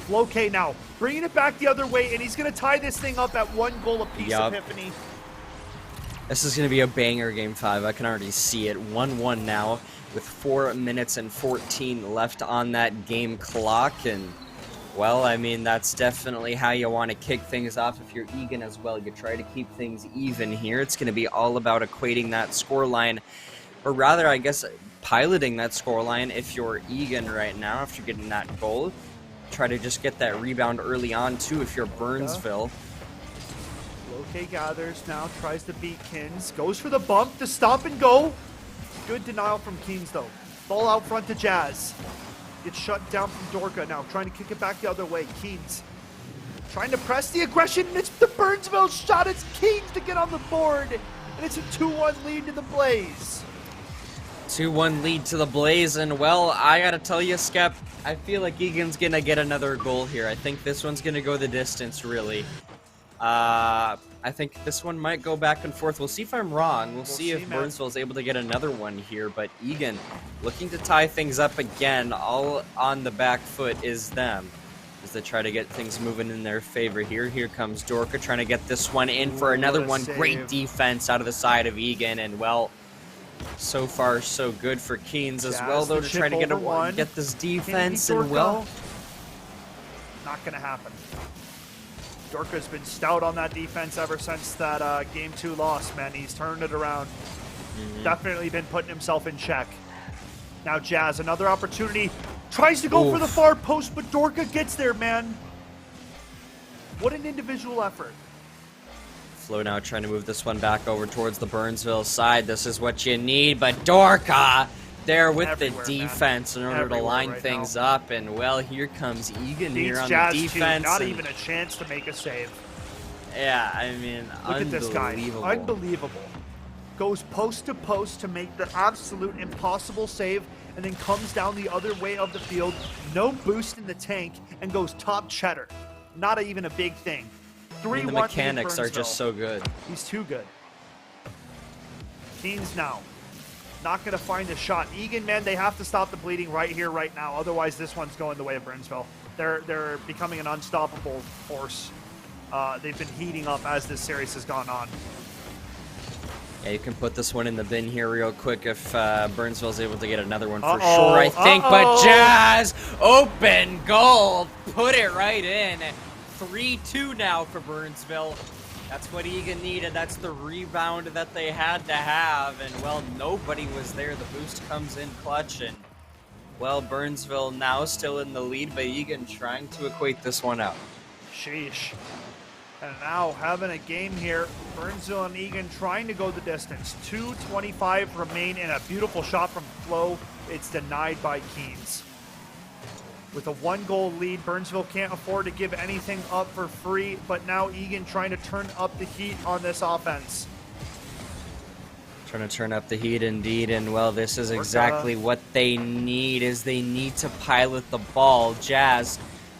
Floke now, bringing it back the other way, and he's going to tie this thing up at 1 goal apiece, Epiphany. This is going to be a banger game 5. I can already see it. 1-1 now with 4 minutes and 14 left on that game clock. And, well, I mean, that's definitely how you want to kick things off if you're Egan as well. You try to keep things even here. It's going to be all about equating that scoreline, or rather, I guess, piloting that scoreline if you're Egan right now after getting that goal. Try to just get that rebound early on, too, if you're Burnsville. Loke gathers now, tries to beat Kins. Goes for the bump, the stop and go. Good denial from Kins, though. Ball out front to Jazz. Gets shut down from Dorka now, trying to kick it back the other way. Kins trying to press the aggression, and it's the Burnsville shot. It's Kins to get on the board, and it's a 2-1 lead to the Blaze. 2-1 lead to the Blaze, and well, I gotta tell you, Skep, I feel like Egan's gonna get another goal here. I think this one's gonna go the distance, really. I think this one might go back and forth. We'll see if I'm wrong. We'll see if Burnsville's able to get another one here, but Egan looking to tie things up again. All on the back foot is them as they try to get things moving in their favor here. Here comes Dorka trying to get this one in for another one. Save. Great defense out of the side of Egan, and well, so far so good for Keynes as well, though, to try to get this defense, and well, not gonna happen. Dorka's been stout on that defense ever since that game 2 loss, man. He's turned it around. Definitely been putting himself in check. Now Jazz, another opportunity. Tries to go for the far post, but Dorka gets there, man. What an individual effort. Flo now trying to move this one back over towards the Burnsville side. This is what you need, but Dorka there with the defense in order to line things up. And, well, here comes Egan here on the defense. Not even a chance to make a save. Yeah, I mean, look at this guy. Unbelievable. goes post to post to make the absolute impossible save, and then comes down the other way of the field, no boost in the tank, and goes top cheddar. Not even a big thing. 3-1 the mechanics are just so good. He's too good. Keens now. Not going to find a shot. Egan, man, they have to stop the bleeding right here, right now. Otherwise, this one's going the way of Burnsville. They're becoming an unstoppable force. They've been heating up as this series has gone on. Yeah, you can put this one in the bin here real quick if Burnsville's able to get another one for sure, I think. But Jazz, open goal, put it right in. 3-2 now for Burnsville. That's what Egan needed. That's the rebound that they had to have. And, well, nobody was there. The boost comes in clutch. And, well, Burnsville now still in the lead, but Egan trying to equate this one out. Sheesh. And now having a game here, Burnsville and Egan trying to go the distance. 2:25 remain, and a beautiful shot from Flo. It's denied by Keens. With a 1-goal lead, Burnsville can't afford to give anything up for free, but now Egan trying to turn up the heat on this offense. Trying to turn up the heat indeed, and well, this is exactly what they need, is they need to pilot the ball. Jazz,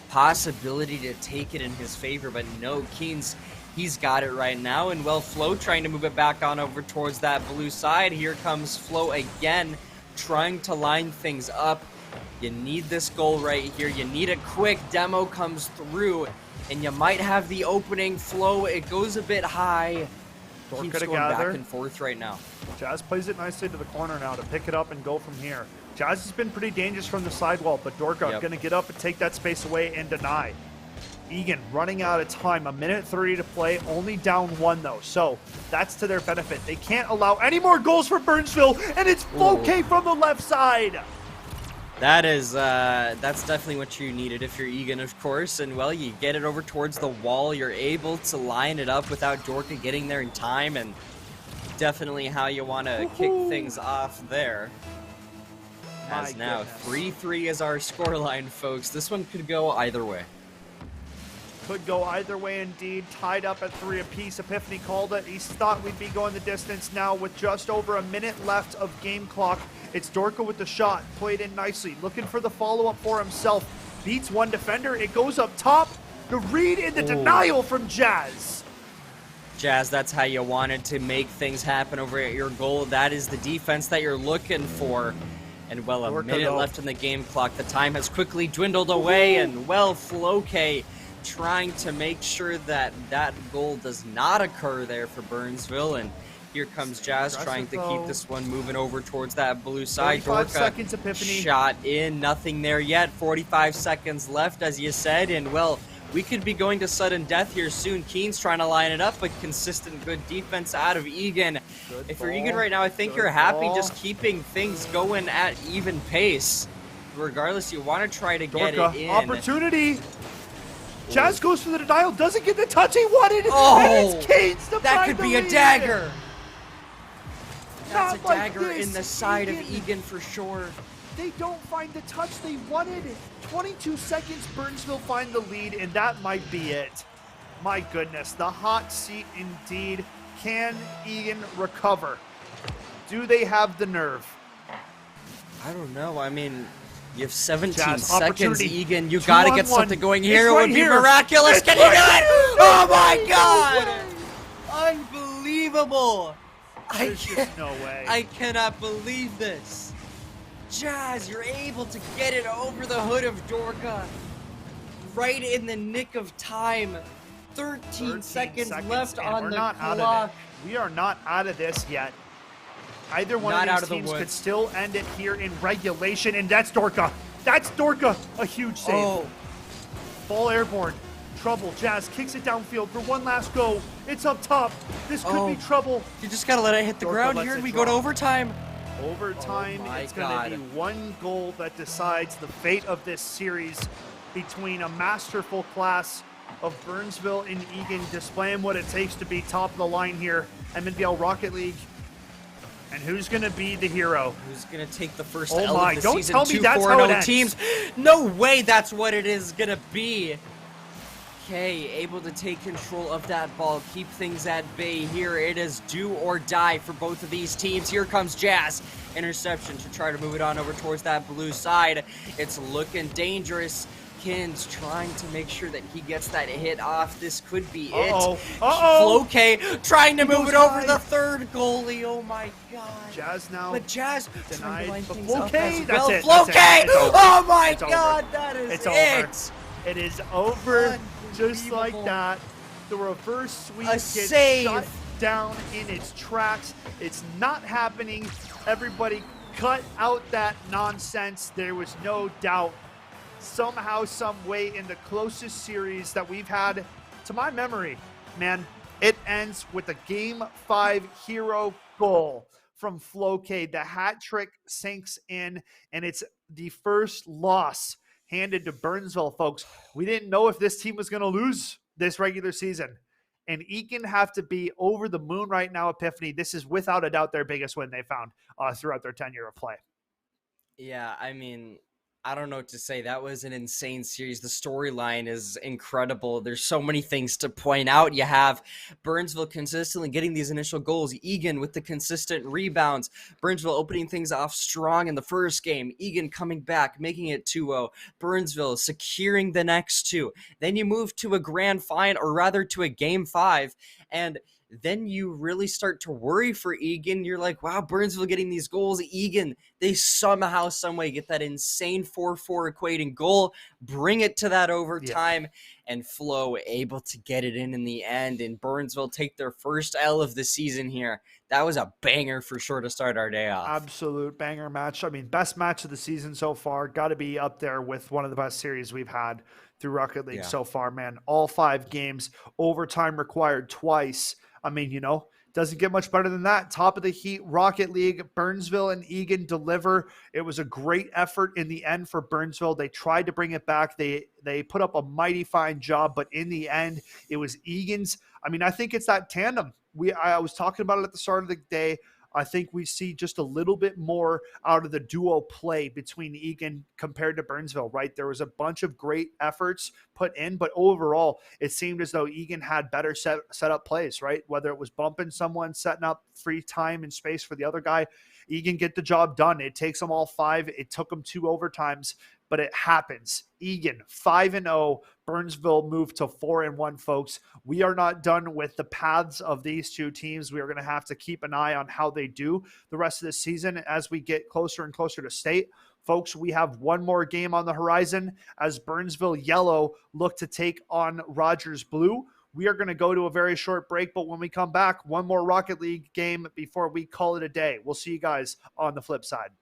possibility to take it in his favor, but no, Keens, he's got it right now, and well, Flo trying to move it back on over towards that blue side. Here comes Flo again, trying to line things up. You need this goal right here. You need a quick demo comes through, and you might have the opening. Flo, it goes a bit high. Keeps going back and forth right now. Jazz plays it nicely to the corner now to pick it up and go from here. Jazz has been pretty dangerous from the sidewall, but Dorka going to get up and take that space away and deny. Egan running out of time, 1:30 to play, only down 1 though, so that's to their benefit. They can't allow any more goals for Burnsville, and it's Floke from the left side. That is, that's definitely what you needed if you're Egan, of course. And, well, you get it over towards the wall. You're able to line it up without Dorka getting there in time. And definitely how you want to kick things off there. As now, 3-3 is our scoreline, folks. This one could go either way. Could go either way indeed. Tied up at 3 apiece. Epiphany called it. He thought we'd be going the distance now with just over a minute left of game clock. It's Dorka with the shot. Played in nicely. Looking for the follow-up for himself. Beats one defender. It goes up top. The read in the denial from Jazz. Jazz, that's how you wanted to make things happen over at your goal. That is the defense that you're looking for. And, well, a minute left in the game clock. The time has quickly dwindled away. And, well, Floke trying to make sure that that goal does not occur there for Burnsville. And here comes Jazz trying to keep this one moving over towards that blue side. 45 seconds, Epiphany. Shot in, nothing there yet. 45 seconds left, as you said. And, well, we could be going to sudden death here soon. Keens trying to line it up, but consistent good defense out of Egan. If you're Egan right now, I think you're happy just keeping things going at even pace. Regardless, you want to try to get it in. Opportunity. Jazz goes for the denial, doesn't get the touch he wanted, and it's Keens to that could be a dagger. That's Not a dagger like this, in the side Egan. of Egan for sure. They don't find the touch they wanted. 22 seconds, Burnsville find the lead, and that might be it. My goodness, the hot seat indeed. Can Egan recover? Do they have the nerve? I don't know. I mean, you have 17 Jazz, seconds, Egan. You got to get 2-on-1. something going here. It's It would be miraculous. Can you do it? Oh, my God. Unbelievable. There's just no way. I cannot believe this. Jazz, you're able to get it over the hood of Dorka right in the nick of time. 13 seconds left on the clock. We are not out of this yet. Either one of these teams could still end it here in regulation, and that's Dorka. That's Dorka. A huge save. Ball airborne. Trouble. Jazz kicks it downfield for one last go. It's up top. This could be trouble. You just got to let it hit the ground here, and we go to overtime. Overtime, it's going to be one goal that decides the fate of this series between a masterful class of Burnsville and Egan displaying what it takes to be top of the line here at Mnvl Rocket League. And who's going to be the hero? Who's going to take the first L of the don't season? tell me that's how it ends. Teams. No way that's what it is going to be. Okay, able to take control of that ball, keep things at bay here. It is do or die for both of these teams. Here comes Jazz. Interception to try to move it on over towards that blue side. It's looking dangerous. Kins trying to make sure that he gets that hit off. This could be it. Floke trying to move it over the third goalie. Oh my god. Jazz now. But Jazz denied. trying to line things Floke, up as that's well. it. Floke! That's it. Oh my It's god, over. that is It's it. over. It is over just like that. The reverse sweep gets shut down in its tracks. It's not happening. Everybody cut out that nonsense. There was no doubt. Somehow, some way, in the closest series that we've had to my memory, man, it ends with a Game 5 hero goal from Floke. The hat trick sinks in, and it's the first loss handed to Burnsville, folks. We didn't know if this team was going to lose this regular season. And Egan have to be over the moon right now, Epiphany. This is without a doubt their biggest win they found throughout their tenure of play. Yeah, I mean, I don't know what to say. That was an insane series. The storyline is incredible. There's so many things to point out. You have Burnsville consistently getting these initial goals. Egan with the consistent rebounds. Burnsville opening things off strong in the first game. Egan coming back, making it 2-0. Burnsville securing the next two. Then you move to a grand final, or rather to a Game 5, and then you really start to worry for Egan. You're like, wow, Burnsville getting these goals. Egan, they somehow, someway get that insane 4-4 equating goal, bring it to that overtime, and Flo able to get it in the end. And Burnsville take their first L of the season here. That was a banger for sure to start our day off. Absolute banger match. I mean, best match of the season so far. Got to be up there with one of the best series we've had through Rocket League so far, man. All 5 games, overtime required twice. I mean, doesn't get much better than that. Top of the heat, Rocket League, Burnsville and Egan deliver. It was a great effort in the end for Burnsville. They tried to bring it back. They put up a mighty fine job, but in the end, it was Egan's. I mean, I think it's that tandem. I was talking about it at the start of the day. I think we see just a little bit more out of the duo play between Egan compared to Burnsville, right? There was a bunch of great efforts put in, but overall, it seemed as though Egan had better set up plays, right? Whether it was bumping someone, setting up free time and space for the other guy, Egan get the job done. It takes them all 5. It took them 2 overtimes, but it happens. Egan 5-0. Burnsville moved to 4-1, folks. We are not done with the paths of these two teams. We are going to have to keep an eye on how they do the rest of the season as we get closer and closer to state. Folks, we have one more game on the horizon as Burnsville Yellow look to take on Rogers Blue. We are going to go to a very short break, but when we come back, one more Rocket League game before we call it a day. We'll see you guys on the flip side.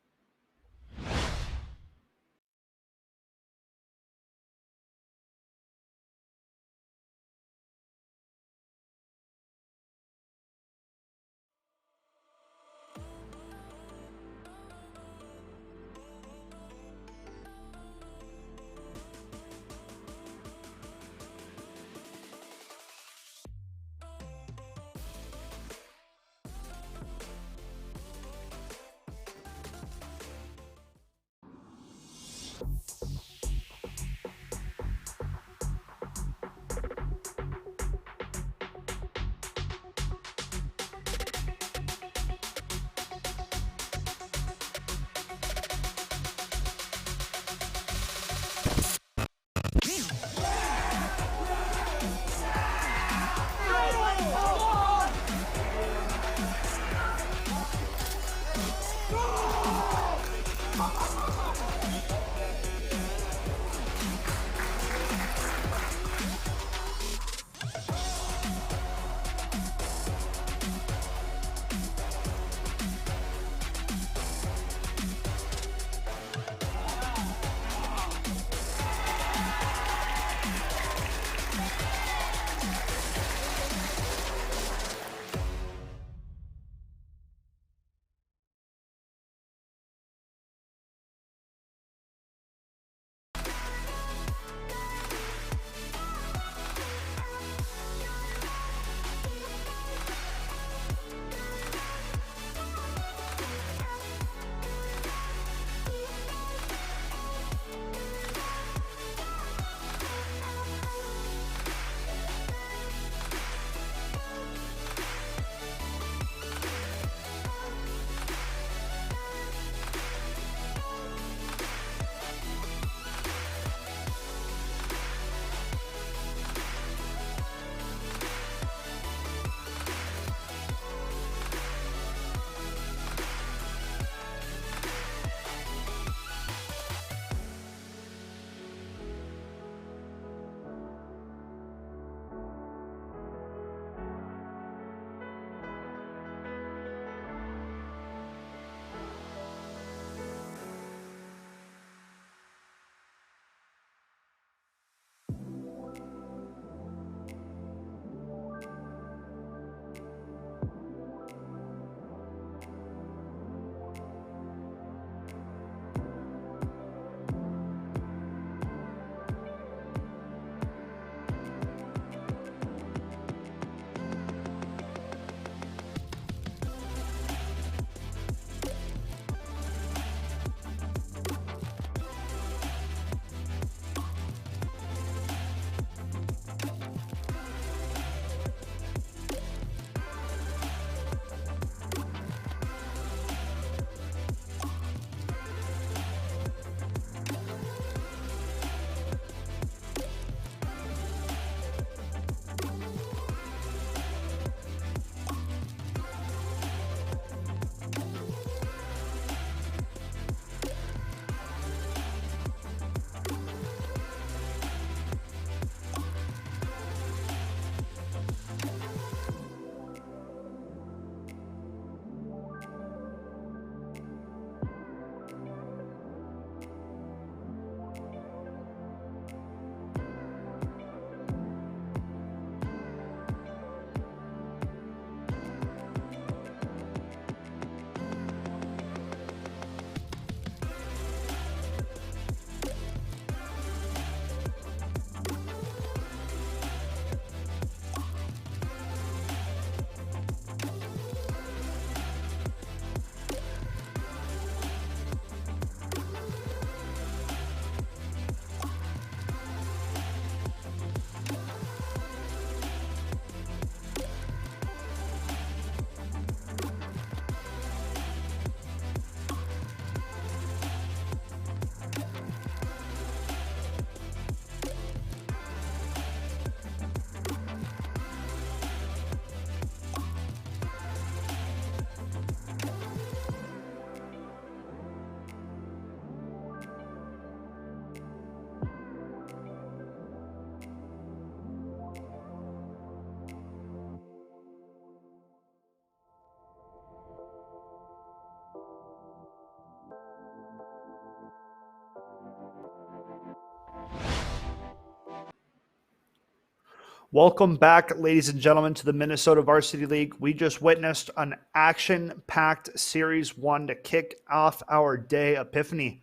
Welcome back, ladies and gentlemen, to the Minnesota Varsity League. We just witnessed an action-packed Series 1 to kick off our day. Epiphany,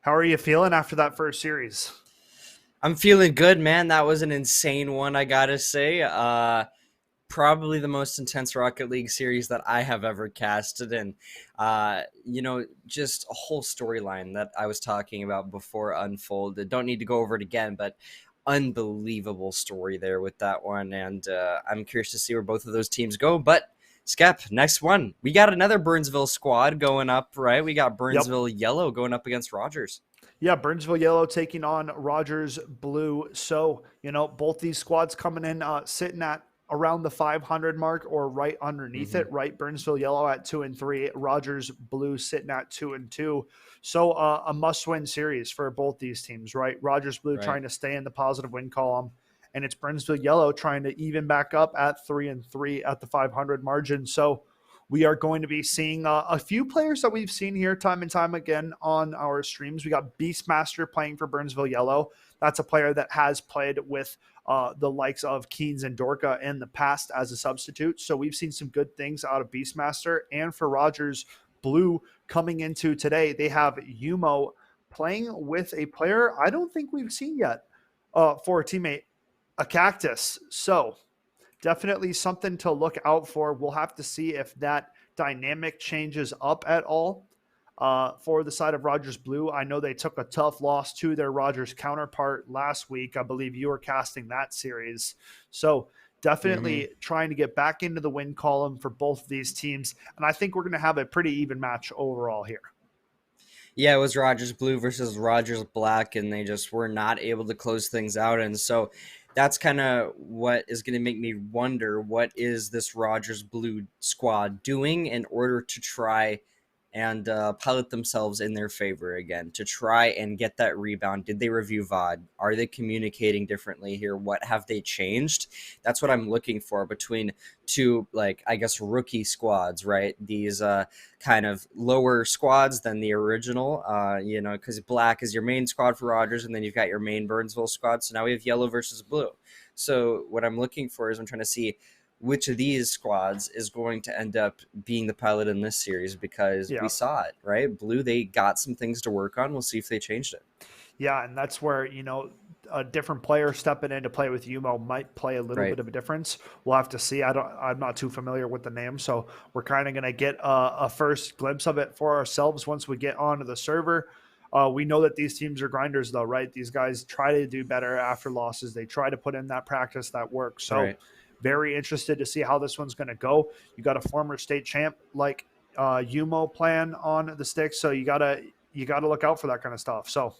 how are you feeling after that first series? I'm feeling good, man. That was an insane one, I gotta say. Probably the most intense Rocket League series that I have ever casted, and just a whole storyline that I was talking about before unfolded. Don't need to go over it again, but unbelievable story there with that one, and I'm curious to see where both of those teams go. But Skep, next one, we got another Burnsville squad going up, right? We got Yep. Burnsville Yellow going up against Rogers. Yeah, Burnsville Yellow taking on Rogers Blue. So, both these squads coming in sitting at around the 500 mark or right underneath Mm-hmm. it, right? Burnsville Yellow at 2-3, Rogers Blue sitting at 2-2. So, a must win series for both these teams, right? Rogers Blue Right. trying to stay in the positive win column, and it's Burnsville Yellow trying to even back up at 3-3 at the 500 margin. So, we are going to be seeing a few players that we've seen here time and time again on our streams. We got Beastmaster playing for Burnsville Yellow. That's a player that has played with the likes of Keens and Dorka in the past as a substitute. So we've seen some good things out of Beastmaster. And for Rogers Blue coming into today, they have Yumo playing with a player I don't think we've seen yet for a teammate, a Cactus. So definitely something to look out for. We'll have to see if that dynamic changes up at all for the side of Rogers Blue. I know they took a tough loss to their Rogers counterpart last week. I believe you were casting that series. So Mm-hmm. definitely trying to get back into the win column for both of these teams. And I think we're going to have a pretty even match overall here. Yeah, it was Rogers Blue versus Rogers Black, and they just were not able to close things out. And so that's kind of what is going to make me wonder, what is this Rogers Blue squad doing in order to try and pilot themselves in their favor again, to try and get that rebound? Did they review VOD? Are they communicating differently here? What have they changed? That's what I'm looking for between two, like, I guess, rookie squads, right? These kind of lower squads than the original, because Black is your main squad for Rogers, and then you've got your main Burnsville squad. So now we have Yellow versus Blue. So what I'm looking for is I'm trying to see which of these squads is going to end up being the pilot in this series, because we Yeah. saw it, right? Blue, they got some things to work on. We'll see if they changed it. Yeah, and that's where, a different player stepping in to play with Yumo might play a little Right. bit of a difference. We'll have to see. I'm not too familiar with the name, so we're kind of going to get a first glimpse of it for ourselves once we get onto the server. We know that these teams are grinders, though, right? These guys try to do better after losses. They try to put in that practice, that work. So, Right. very interested to see how this one's going to go. You got a former state champ like Yumo playing on the sticks, so you gotta look out for that kind of stuff. So,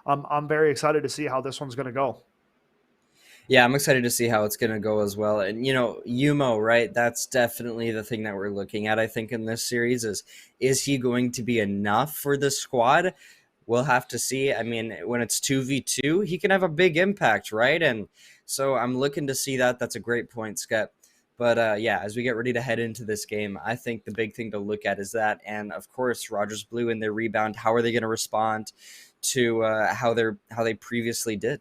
I'm very excited to see how this one's going to go. Yeah, I'm excited to see how it's going to go as well. And Yumo, right? That's definitely the thing that we're looking at, I think, in this series is he going to be enough for the squad? We'll have to see. I mean, when it's 2v2, he can have a big impact, right? And so I'm looking to see that. That's a great point, Scott. But yeah, as we get ready to head into this game, I think the big thing to look at is that, and of course, Rogers Blue in their rebound. How are they going to respond to how they previously did?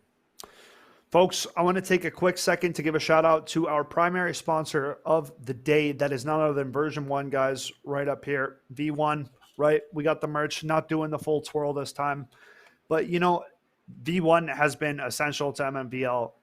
Folks, I want to take a quick second to give a shout out to our primary sponsor of the day. That is none other than Version1, guys, right up here. V1, right? We got the merch, not doing the full twirl this time. But, V1 has been essential to MNVL.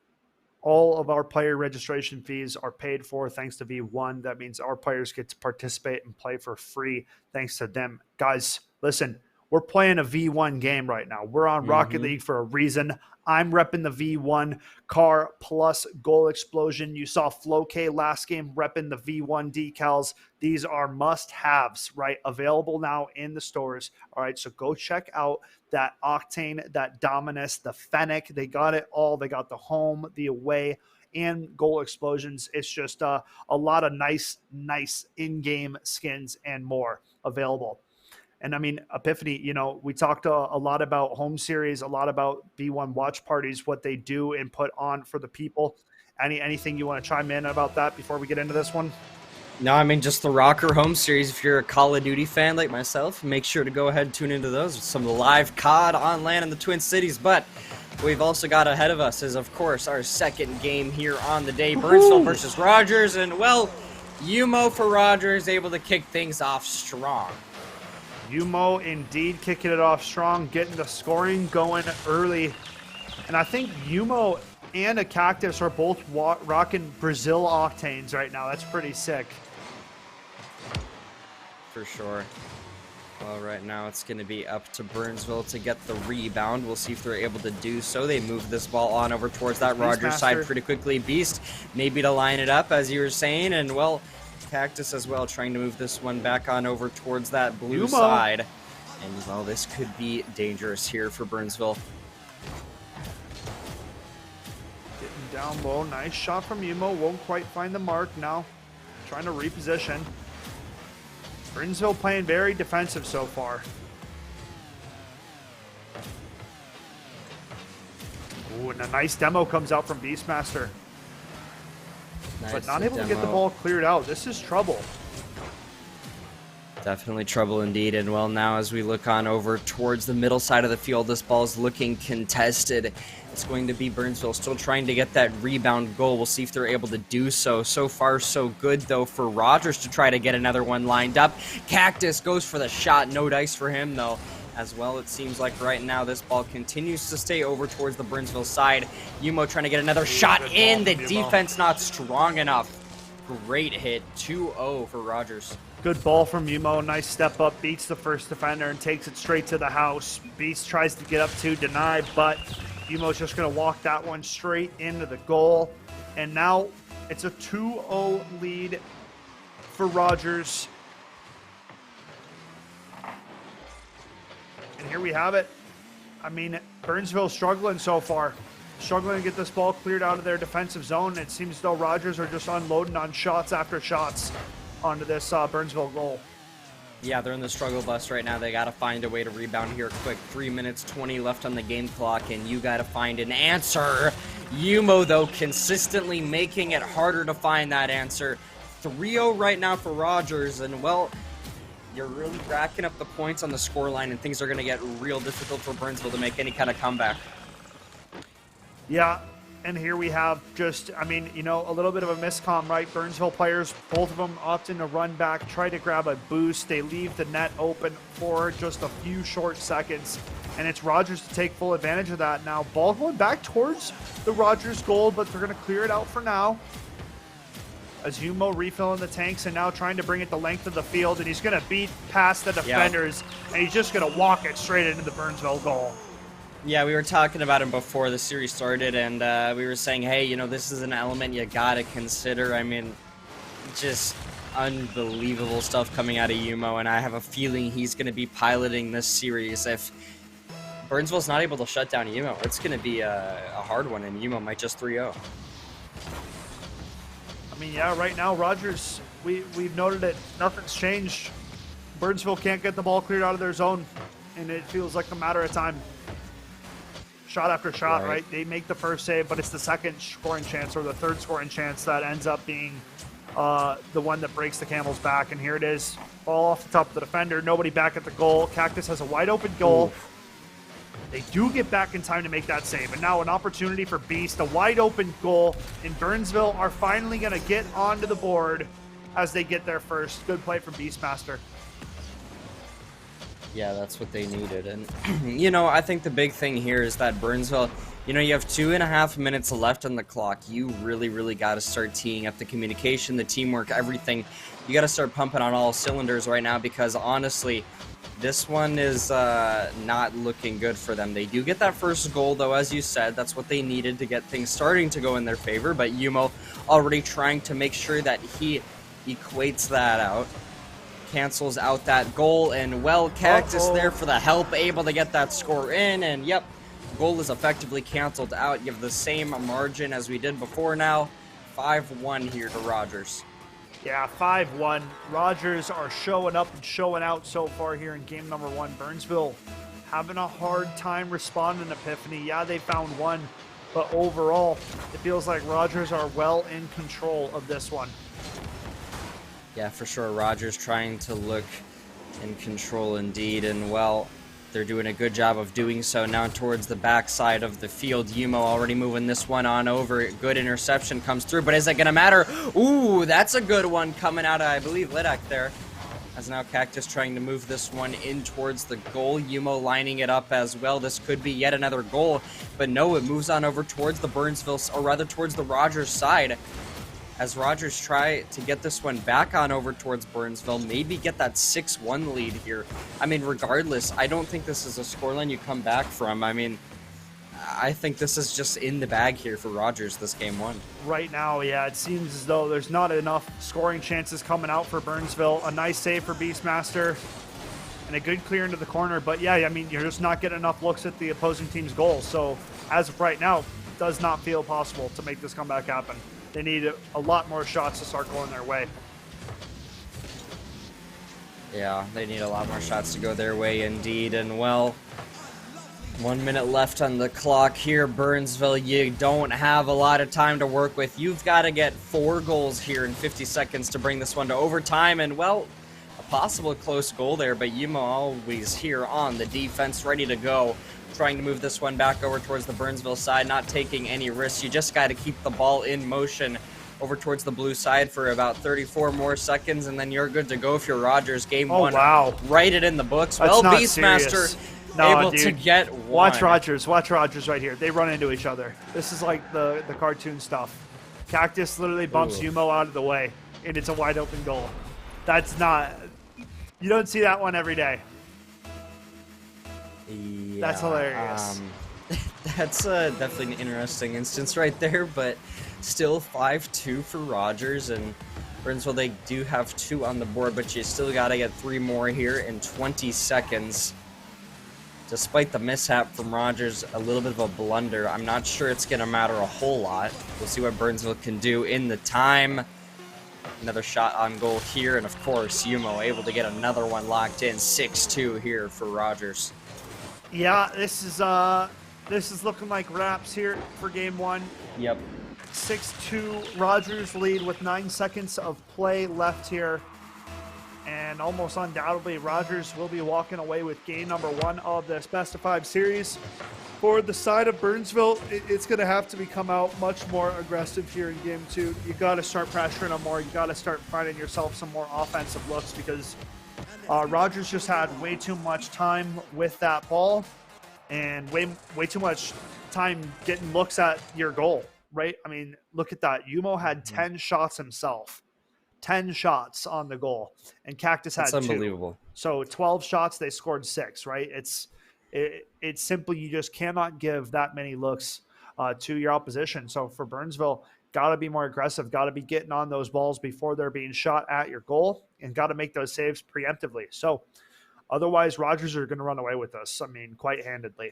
All of our player registration fees are paid for thanks to V1. That means our players get to participate and play for free thanks to them. Guys, listen, we're playing a V1 game right now. We're on Rocket Mm-hmm. League for a reason. I'm repping the V1 car plus goal explosion. You saw Flo K last game repping the V1 decals. These are must haves, right? Available now in the stores. All right, so go check out that Octane, that Dominus, the Fennec. They got it all. They got the home, the away, and goal explosions. It's just a lot of nice in-game skins and more available. And I mean, Epiphany, we talked a lot about home series, a lot about V1 watch parties, what they do and put on for the people. Anything you want to chime in about that before we get into this one? No, I mean, just the Rocker home series. If you're a Call of Duty fan like myself, make sure to go ahead and tune into those. Some of the live COD on land in the Twin Cities. But we've also got ahead of us is, of course, our second game here on the day. Burnsville versus Rogers. And, well, Yumo for Rogers able to kick things off strong. Yumo indeed kicking it off strong, getting the scoring going early. And I think Yumo and a Cactus are both rocking Brazil octanes right now. That's pretty sick. For sure. Well, right now it's going to be up to Burnsville to get the rebound. We'll see if they're able to do so. They move this ball on over towards that Rogers side pretty quickly. Beast maybe to line it up, as you were saying. And, well, Cactus as well trying to move this one back on over towards that blue side. And, well, this could be dangerous here for Burnsville. Getting down low. Nice shot from Yumo. Won't quite find the mark now. Trying to reposition. Burnsville playing very defensive so far. Ooh, and a nice demo comes out from Beastmaster. Nice but not able demo. to get the ball cleared out. This is trouble. Definitely trouble indeed. And, well, now as we look on over towards the middle side of the field, this ball is looking contested. It's going to be Burnsville still trying to get that rebound goal. We'll see if they're able to do so. So far, so good, though, for Rogers to try to get another one lined up. Cactus goes for the shot. No dice for him, though. As well, it seems like right now this ball continues to stay over towards the Burnsville side. Yumo trying to get another shot in. The defense not strong enough. Great hit. 2-0 for Rogers. Good ball from Yumo. Nice step up. Beats the first defender and takes it straight to the house. Beast tries to get up to deny, but Yumo's just going to walk that one straight into the goal. And now it's a 2-0 lead for Rogers. And here we have it. I mean, Burnsville struggling so far. Struggling to get this ball cleared out of their defensive zone. It seems though Rogers are just unloading on shots after shots onto this Burnsville goal. Yeah, they're in the struggle bus right now. They got to find a way to rebound here quick. 3 minutes, 20 left on the game clock, and you got to find an answer. Yumo, though, consistently making it harder to find that answer. 3-0 right now for Rogers, and, well, you're really racking up the points on the scoreline, and things are going to get real difficult for Burnsville to make any kind of comeback. Yeah, and here we have just, I mean, you know, a little bit of a miscomm, right? Burnsville players, both of them opting to run back, try to grab a boost. They leave the net open for just a few short seconds, and it's Rogers to take full advantage of that. Now, ball going back towards the Rogers goal, but they're going to clear it out for now. As Yumo refilling the tanks and now trying to bring it the length of the field, and he's going to beat past the defenders, and he's just going to walk it straight into the Burnsville goal. Yeah, we were talking about him before the series started, and we were saying, hey, you know, this is an element you got to consider. I mean, just unbelievable stuff coming out of Yumo, and I have a feeling he's going to be piloting this series. If Burnsville's not able to shut down Yumo, it's going to be a hard one, and Yumo might just 3-0. I mean, yeah, right now, Rogers, we've noted it. Nothing's changed. Burnsville can't get the ball cleared out of their zone, and it feels like a matter of time. Shot after shot, right? They make the first save, but it's the second scoring chance or the third scoring chance that ends up being the one that breaks the camel's back. And here it is. Ball off the top of the defender. Nobody back at the goal. Cactus has a wide open goal. Ooh. They do get back in time to make that save. And now an opportunity for Beast. A wide open goal. And Burnsville are finally going to get onto the board as they get their first. Good play from Beastmaster. Yeah, that's what they needed. And, you know, I think the big thing here is that Burnsville, you know, you have 2.5 minutes left on the clock. You really, really got to start teeing up the communication, the teamwork, everything. You got to start pumping on all cylinders right now because, honestly, this one is not looking good for them. They do get that first goal, though, as you said. That's what they needed to get things starting to go in their favor. But Yumo already trying to make sure that he equates that out. Cancels out that goal, and, well, Cactus there for the help, able to get that score in, and, yep, goal is effectively canceled out. You have the same margin as we did before now. 5-1 here to Rogers. Yeah, 5-1. Rogers are showing up and showing out so far here in game number 1. Burnsville having a hard time responding to Epiphany. Yeah, they found one, but overall, it feels like Rogers are well in control of this one. Yeah, for sure. Rogers trying to look in control indeed, and well, they're doing a good job of doing so now towards the backside of the field. Yumo already moving this one on over. Good interception comes through, but is it going to matter? Ooh, that's a good one coming out of, I believe, Lidak there. As now Cactus trying to move this one in towards the goal. Yumo lining it up as well. This could be yet another goal, but no, it moves on over towards the Burnsville, or rather towards the Rogers side. As Rogers try to get this one back on over towards Burnsville, maybe get that 6-1 lead here. I mean, regardless, I don't think this is a scoreline you come back from. I mean, I think this is just in the bag here for Rogers this game one. Right now, yeah, it seems as though there's not enough scoring chances coming out for Burnsville. A nice save for Beastmaster and a good clear into the corner. But yeah, I mean, you're just not getting enough looks at the opposing team's goals. So as of right now, it does not feel possible to make this comeback happen. They need a lot more shots to start going their way. Yeah, they need a lot more shots to go their way indeed. And well, 1 minute left on the clock here. Burnsville, you don't have a lot of time to work with. You've got to get 4 goals here in 50 seconds to bring this one to overtime. And well, a possible close goal there, but Yumo always here on the defense, ready to go. Trying to move this one back over towards the Burnsville side, not taking any risks. You just got to keep the ball in motion over towards the blue side for about 34 more seconds, and then you're good to go if you're Rogers. Game one. Wow. Write it in the books. That's well, not Beastmaster no, able dude. to get one. Watch Rogers right here. They run into each other. This is like the cartoon stuff. Cactus literally bumps Yumo out of the way, and it's a wide open goal. That's not, you don't see that one every day. Yeah, that's hilarious. That's definitely an interesting instance right there, but still 5-2 for Rogers, and Burnsville, they do have 2 on the board, but you still got to get 3 more here in 20 seconds. Despite the mishap from Rogers, a little bit of a blunder, I'm not sure it's going to matter a whole lot. We'll see what Burnsville can do in the time. Another shot on goal here, and of course, Yumo able to get another one locked in. 6-2 here for Rogers. Yeah, this is looking like wraps here for game one. Yep. 6-2 Rogers lead with 9 seconds of play left here. And almost undoubtedly, Rogers will be walking away with game number 1 of this best of 5 series. For the side of Burnsville, it's going to have to become out much more aggressive here in game 2. You got to start pressuring them more. You got to start finding yourself some more offensive looks, because Rogers just had way too much time with that ball and way too much time getting looks at your goal, right? I mean, look at that. Yumo had 10 shots himself. 10 shots on the goal, and Cactus had 2. That's unbelievable. So 12 shots, they scored 6, right? It's simply, you just cannot give that many looks to your opposition. So for Burnsville, got to be more aggressive, got to be getting on those balls before they're being shot at your goal, and got to make those saves preemptively. So otherwise, Rogers are going to run away with us, I mean, quite handedly.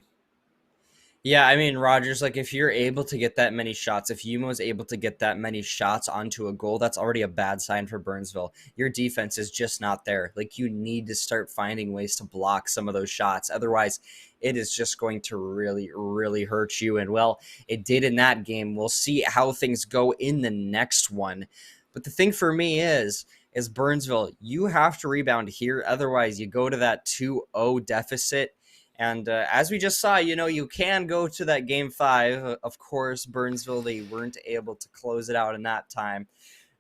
Yeah, I mean, Rogers, like, if you're able to get that many shots, if Yumo is able to get that many shots onto a goal, that's already a bad sign for Burnsville. Your defense is just not there. Like, you need to start finding ways to block some of those shots. Otherwise, it is just going to really, really hurt you. And, well, it did in that game. We'll see how things go in the next one. But the thing for me is Burnsville, you have to rebound here. Otherwise, you go to that 2-0 deficit. And as we just saw, you know, you can go to that game 5. Of course, Burnsville, they weren't able to close it out in that time.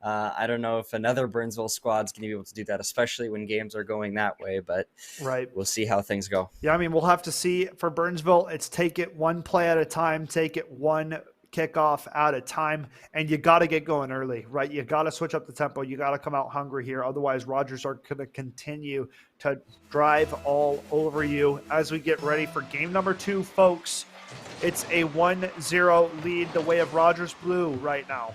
I don't know if another Burnsville squad's going to be able to do that, especially when games are going that way. But right, we'll see how things go. Yeah, I mean, we'll have to see. For Burnsville, it's take it one play at a time, take it one kickoff at a time, and you got to get going early, right? You got to switch up the tempo. You got to come out hungry here. Otherwise, Rogers are going to continue to drive all over you as we get ready for game number 2, folks. It's a 1-0 lead the way of Rogers Blue right now.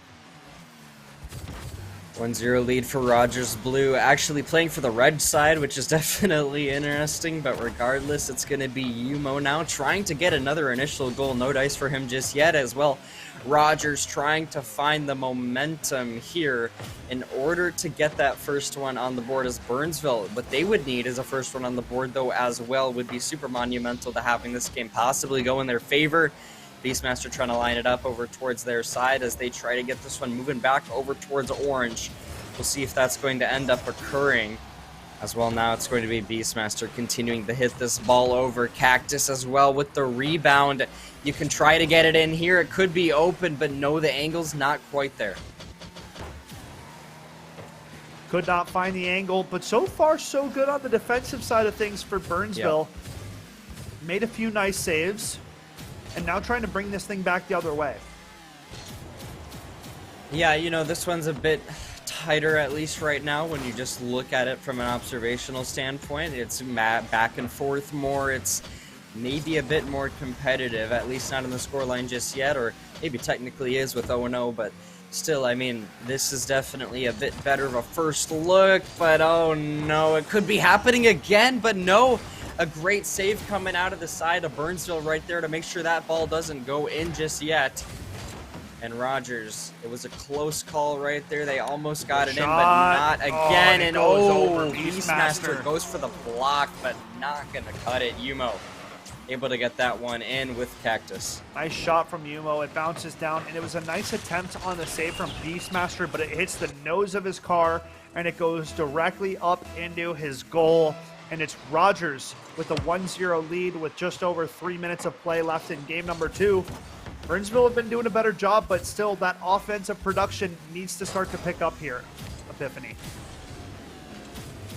1-0 lead for Rogers Blue, actually playing for the red side, which is definitely interesting, but regardless, it's going to be Yumo now trying to get another initial goal. No dice for him just yet as well. Rogers trying to find the momentum here in order to get that first one on the board as Burnsville. What they would need is a first one on the board, though, as well, would be super monumental to having this game possibly go in their favor. Beastmaster trying to line it up over towards their side as they try to get this one moving back over towards orange. We'll see if that's going to end up occurring. As well, now it's going to be Beastmaster continuing to hit this ball over. Cactus as well with the rebound. You can try to get it in here. It could be open, but no, the angle's not quite there. Could not find the angle, but so far so good on the defensive side of things for Burnsville. Yep. Made a few nice saves, and now trying to bring this thing back the other way. Yeah, you know, this one's a bit tighter, at least right now, when you just look at it from an observational standpoint. It's back and forth more. It's maybe a bit more competitive, at least not in the scoreline just yet, or maybe technically is with 0-0, but still, I mean, this is definitely a bit better of a first look, but oh no, it could be happening again, but no. A great save coming out of the side of Burnsville right there to make sure that ball doesn't go in just yet. And Rogers, it was a close call right there. They almost got it in, but not again. And Beastmaster goes for the block, but not going to cut it. Yumo able to get that one in with Cactus. Nice shot from Yumo. It bounces down, and it was a nice attempt on the save from Beastmaster, but it hits the nose of his car, and it goes directly up into his goal. And it's Rogers with a 1-0 lead with just over 3 minutes of play left in game number 2. Burnsville have been doing a better job, but still that offensive production needs to start to pick up here. Epiphany.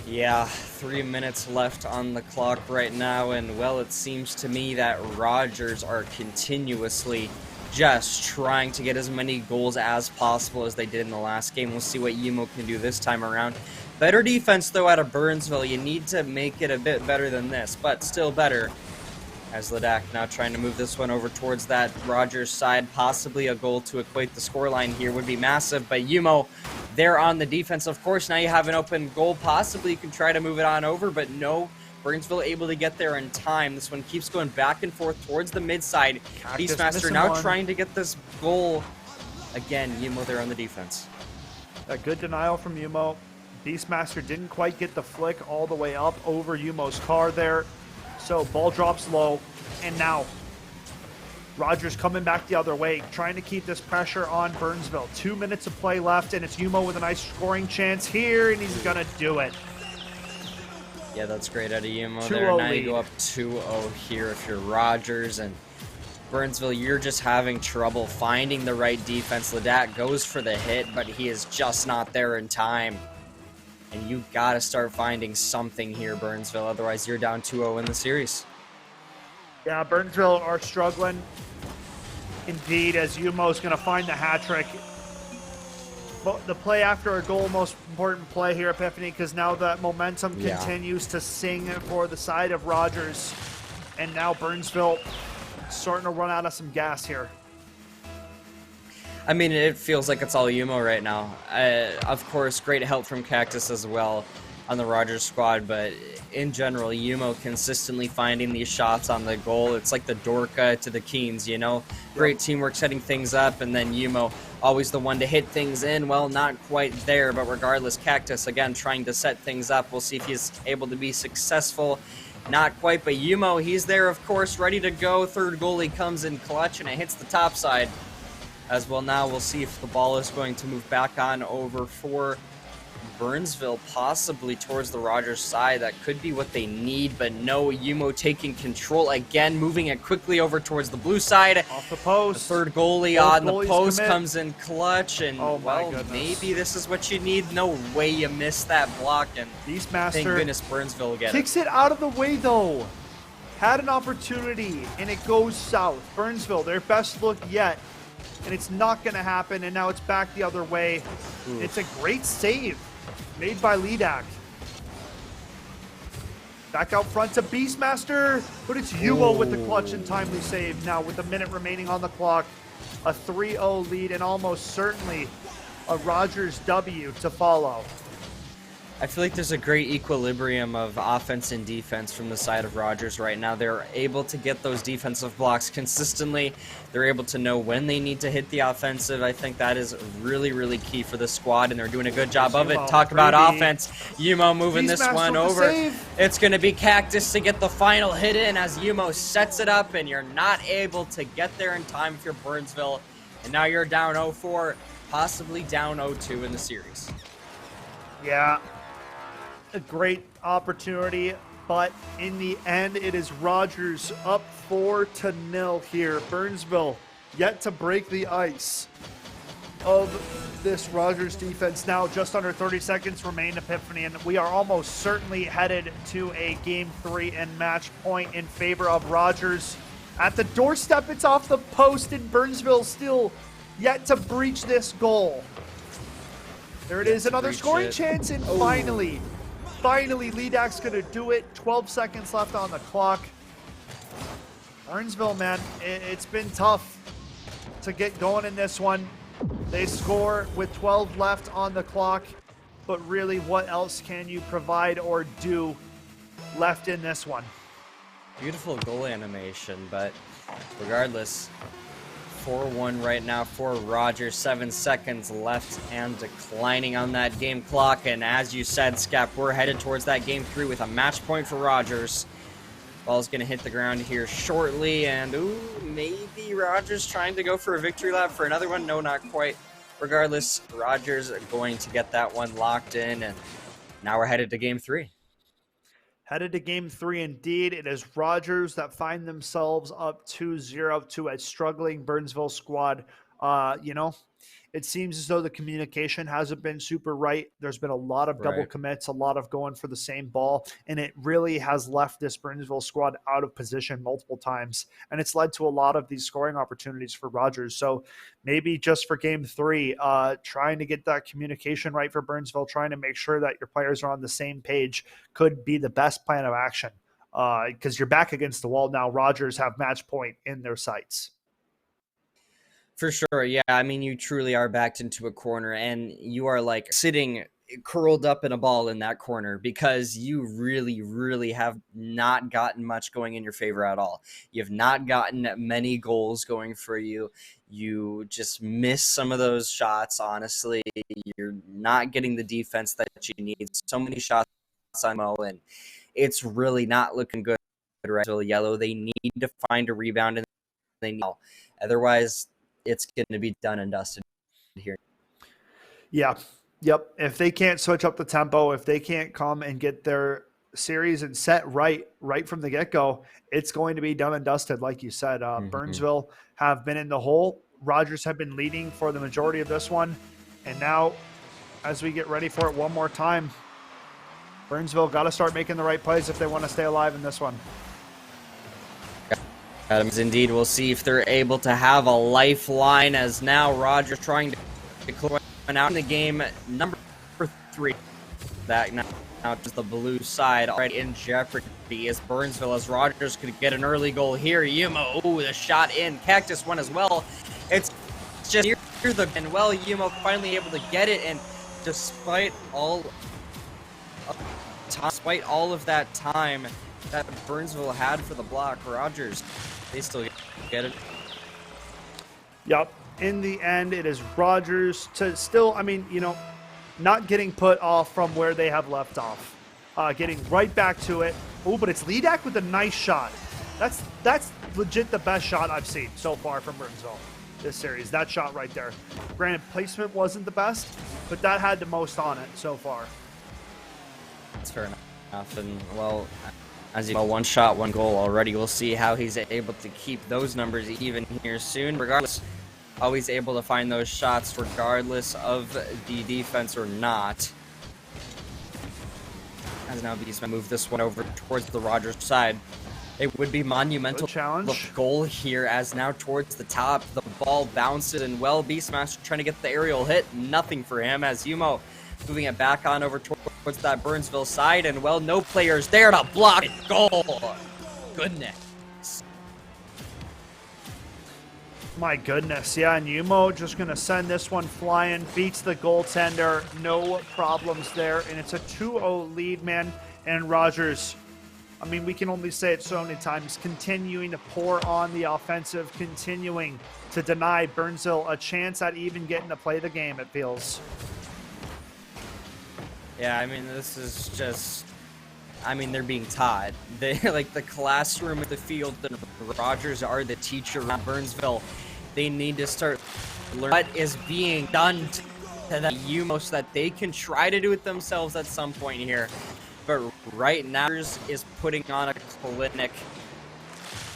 Yeah, 3 minutes left on the clock right now, and well, it seems to me that Rogers are continuously just trying to get as many goals as possible as they did in the last game. We'll see what Yumo can do this time around. Better defense, though, out of Burnsville. You need to make it a bit better than this, but still better. As Ledak now trying to move this one over towards that Rogers side. Possibly a goal to equate the scoreline here would be massive, but Yumo there on the defense. Of course, now you have an open goal. Possibly you can try to move it on over, but no. Burnsville able to get there in time. This one keeps going back and forth towards the mid side. Beastmaster now trying to get this goal. Again, Yumo there on the defense. A good denial from Yumo. Beastmaster didn't quite get the flick all the way up over Yumo's car there. So ball drops low, and now Rogers coming back the other way, trying to keep this pressure on Burnsville. 2 minutes of play left, and it's Yumo with a nice scoring chance here, and he's going to do it. Yeah, that's great out of Yumo there. Now you go up 2-0 here if you're Rogers, and Burnsville, you're just having trouble finding the right defense. Ledak goes for the hit, but he is just not there in time. And you got to start finding something here, Burnsville. Otherwise, you're down 2-0 in the series. Yeah, Burnsville are struggling indeed, as Yumo's going to find the hat trick. The play after a goal, most important play here, Epiphany, because now that momentum continues to sing for the side of Rogers. And now Burnsville starting to run out of some gas here. I mean, it feels like it's all Yumo right now. Of course, great help from Cactus as well on the Rogers squad, but in general, Yumo consistently finding these shots on the goal. It's like the Dorka to the Keens, you know? Great teamwork setting things up, and then Yumo always the one to hit things in. Well, not quite there, but regardless, Cactus, again, trying to set things up. We'll see if he's able to be successful. Not quite, but Yumo, he's there, of course, ready to go. Third goalie comes in clutch, and it hits the top side. As well, now we'll see if the ball is going to move back on over for Burnsville, possibly towards the Rogers side. That could be what they need, but no, Yumo taking control again, moving it quickly over towards the blue side. Off the post. The third goalie on the post comes in clutch, and well, maybe this is what you need. No way you missed that block, and Beastmaster, thank goodness Burnsville get kicks it out of the way, though. Had an opportunity, and it goes south. Burnsville, their best look yet. And it's not going to happen, and now it's back the other way. Ooh. It's a great save made by Ledak. Back out front to Beastmaster, but it's Yumo with the clutch and timely save. Now with a minute remaining on the clock, a 3-0 lead, and almost certainly a Rogers W to follow. I feel like there's a great equilibrium of offense and defense from the side of Rogers right now. They're able to get those defensive blocks consistently. They're able to know when they need to hit the offensive. I think that is really, really key for the squad, and they're doing a good job of it. Talk about offense. Yumo moving this one over. It's going to be Cactus to get the final hit in as Yumo sets it up, and you're not able to get there in time if you're Burnsville. And now you're down 0-4, possibly down 0-2 in the series. Yeah, a great opportunity, but in the end, it is Rogers up 4-0 here. Burnsville yet to break the ice of this Rogers defense. Now just under 30 seconds remain, Epiphany, and we are almost certainly headed to a Game 3 and match point in favor of Rogers. At the doorstep, it's off the post, and Burnsville still yet to breach this goal. There it is, another scoring chance, and finally, Lidak's gonna do it. 12 seconds left on the clock. Burnsville, man, it's been tough to get going in this one. They score with 12 left on the clock, but really, what else can you provide or do left in this one? Beautiful goal animation, but regardless, 4-1 right now for Rogers. 7 seconds left and declining on that game clock. And as you said, Scap, we're headed towards that Game 3 with a match point for Rogers. Ball's going to hit the ground here shortly, and ooh, maybe Rogers trying to go for a victory lap for another one. No, not quite. Regardless, Rogers are going to get that one locked in, and now we're headed to Game 3. Headed to Game 3 indeed. It is Rogers that find themselves up 2-0 to a struggling Burnsville squad. It seems as though the communication hasn't been super right. There's been a lot of double commits, a lot of going for the same ball, and it really has left this Burnsville squad out of position multiple times, and it's led to a lot of these scoring opportunities for Rogers. So maybe just for Game 3, trying to get that communication right for Burnsville, trying to make sure that your players are on the same page could be the best plan of action, because you're back against the wall now. Rogers have match point in their sights. For sure, yeah. I mean, you truly are backed into a corner, and you are like sitting curled up in a ball in that corner because you really, really have not gotten much going in your favor at all. You have not gotten many goals going for you. You just miss some of those shots, honestly. You're not getting the defense that you need. So many shots on Mo, and it's really not looking good. Right? Yellow, they need to find a rebound, and they need. Otherwise, it's going to be done and dusted here. Yeah. Yep. If they can't switch up the tempo, if they can't come and get their series and set right from the get-go, it's going to be done and dusted, like you said. Burnsville have been in the hole. Rogers have been leading for the majority of this one. And now, as we get ready for it one more time, Burnsville got to start making the right plays if they want to stay alive in this one. Indeed, we'll see if they're able to have a lifeline, as now Rogers trying to close out in the game number 3. That now just the blue side already in jeopardy as Burnsville, as Rogers could get an early goal here. Yumo, ooh, the shot in. Cactus one as well. It's just near the, and well, Yumo finally able to get it, and despite all of that time that Burnsville had for the block, Rogers, they still get it. Yep. In the end, it is Rogers to still, not getting put off from where they have left off. Getting right back to it. Oh, but it's Lidak with a nice shot. That's legit the best shot I've seen so far from Burnsville this series. That shot right there. Granted, placement wasn't the best, but that had the most on it so far. That's fair enough. And, well, as you know, 1 shot, 1 goal already. We'll see how he's able to keep those numbers even here soon. Regardless, always able to find those shots regardless of the defense or not. As now Beastman move this one over towards the Rogers side. It would be monumental challenge goal here, as now towards the top, the ball bounces, and well, Beastmaster trying to get the aerial hit. Nothing for him, as Yumo moving it back on over towards that Burnsville side, and well, no players there to block it. Goal. Goodness. My goodness. Yeah, and Yumo just going to send this one flying, beats the goaltender. No problems there, and it's a 2-0 lead, man. And Rogers, we can only say it so many times, continuing to pour on the offensive, continuing to deny Burnsville a chance at even getting to play the game, it feels. Yeah, this is just, they're being taught. They like the classroom at the field, and Rogers are the teacher around Burnsville. They need to start learning what is being done that most that they can try to do it themselves at some point here. But right now is putting on a clinic.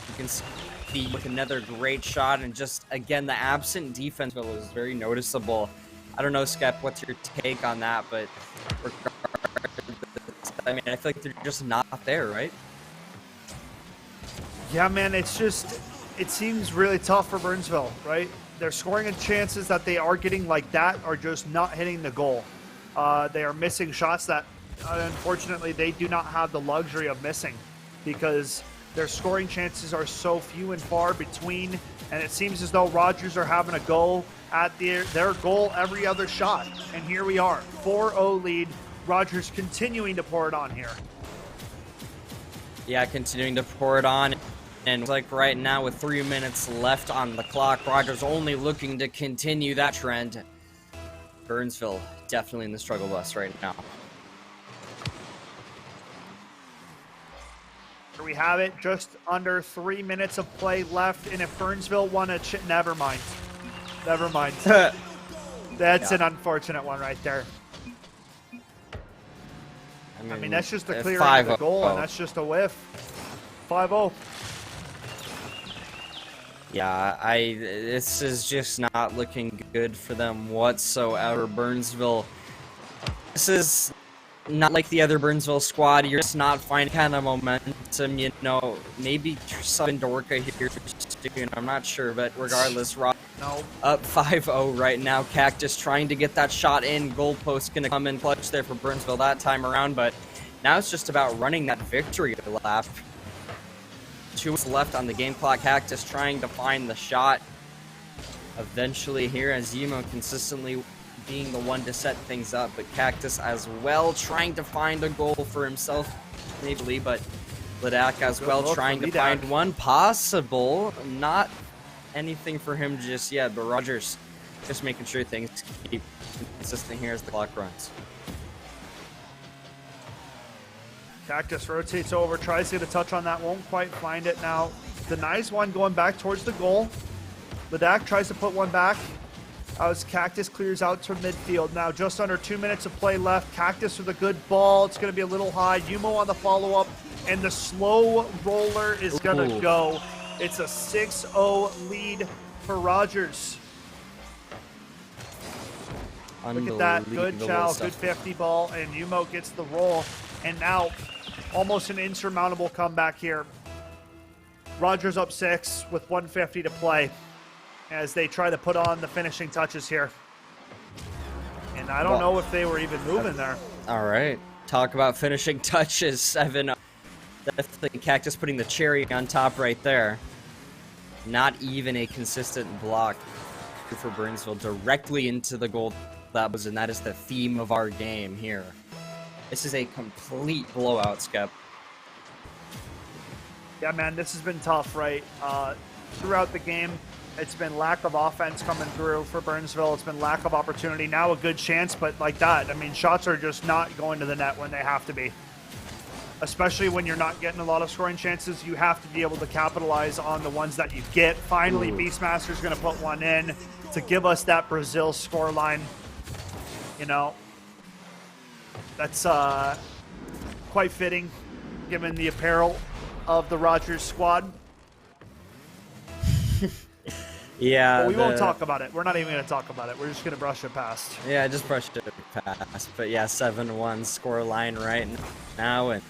You can see with another great shot, and just again the absent defense is very noticeable. I don't know, Skep, what's your take on that? But I mean, I feel like they're just not there, right? Yeah, man, it seems really tough for Burnsville, right? They're scoring in chances that they are getting like that are just not hitting the goal. They are missing shots that, unfortunately, they do not have the luxury of missing because their scoring chances are so few and far between, and it seems as though Rogers are having a go at their goal every other shot. And here we are, 4-0 lead. Rogers continuing to pour it on here. Yeah, continuing to pour it on. And like right now with 3 minutes left on the clock, Rogers only looking to continue that trend. Burnsville definitely in the struggle bus right now. Here we have it, just under 3 minutes of play left, and if Burnsville won a never mind. Never mind. That's an unfortunate one right there. I mean that's just a clear end of the goal, and that's just a whiff. 5-0. Yeah, this is just not looking good for them whatsoever. Burnsville, this is not like the other Burnsville squad. You're just not finding kind of momentum, you know. Maybe Southern Dorka here soon, I'm not sure, but regardless, Rob up 5-0 right now. Cactus trying to get that shot in. Goalpost gonna come in clutch there for Burnsville that time around, but now it's just about running that victory lap. 2 minutes left on the game clock. Cactus trying to find the shot. Eventually here, as Yimo consistently being the one to set things up, but Cactus as well trying to find a goal for himself, maybe, but Lidak as well trying to find one possible. Not anything for him just yet, but Rogers just making sure things keep consistent here as the clock runs. Cactus rotates over, tries to get a touch on that, won't quite find it. Now denies one going back towards the goal. Lidak tries to put one back as Cactus clears out to midfield. Now just under 2 minutes of play left. Cactus with a good ball. It's going to be a little high. Yumo on the follow-up, and the slow roller is going to go. It's a 6-0 lead for Rogers. Look at that. Good chow, good 50 ball, and Yumo gets the roll. And now almost an insurmountable comeback here. Rogers up 6 with 150 to play as they try to put on the finishing touches here. And I don't know if they were even moving there. All right. Talk about finishing touches. 7-0. Definitely Cactus putting the cherry on top right there. Not even a consistent block for Burnsville directly into the goal. And that is the theme of our game here. This is a complete blowout, Skep. Yeah, man, this has been tough, right? Throughout the game, it's been lack of offense coming through for Burnsville. It's been lack of opportunity. Now a good chance, but like that, I mean, shots are just not going to the net when they have to be. Especially when you're not getting a lot of scoring chances, you have to be able to capitalize on the ones that you get. Finally, Beastmaster's going to put one in to give us that Brazil scoreline. You know, that's quite fitting given the apparel of the Rogers squad. Yeah. But we won't talk about it. We're not even going to talk about it. We're just going to brush it past. Yeah, just brush it past. But yeah, 7-1 score line right now. And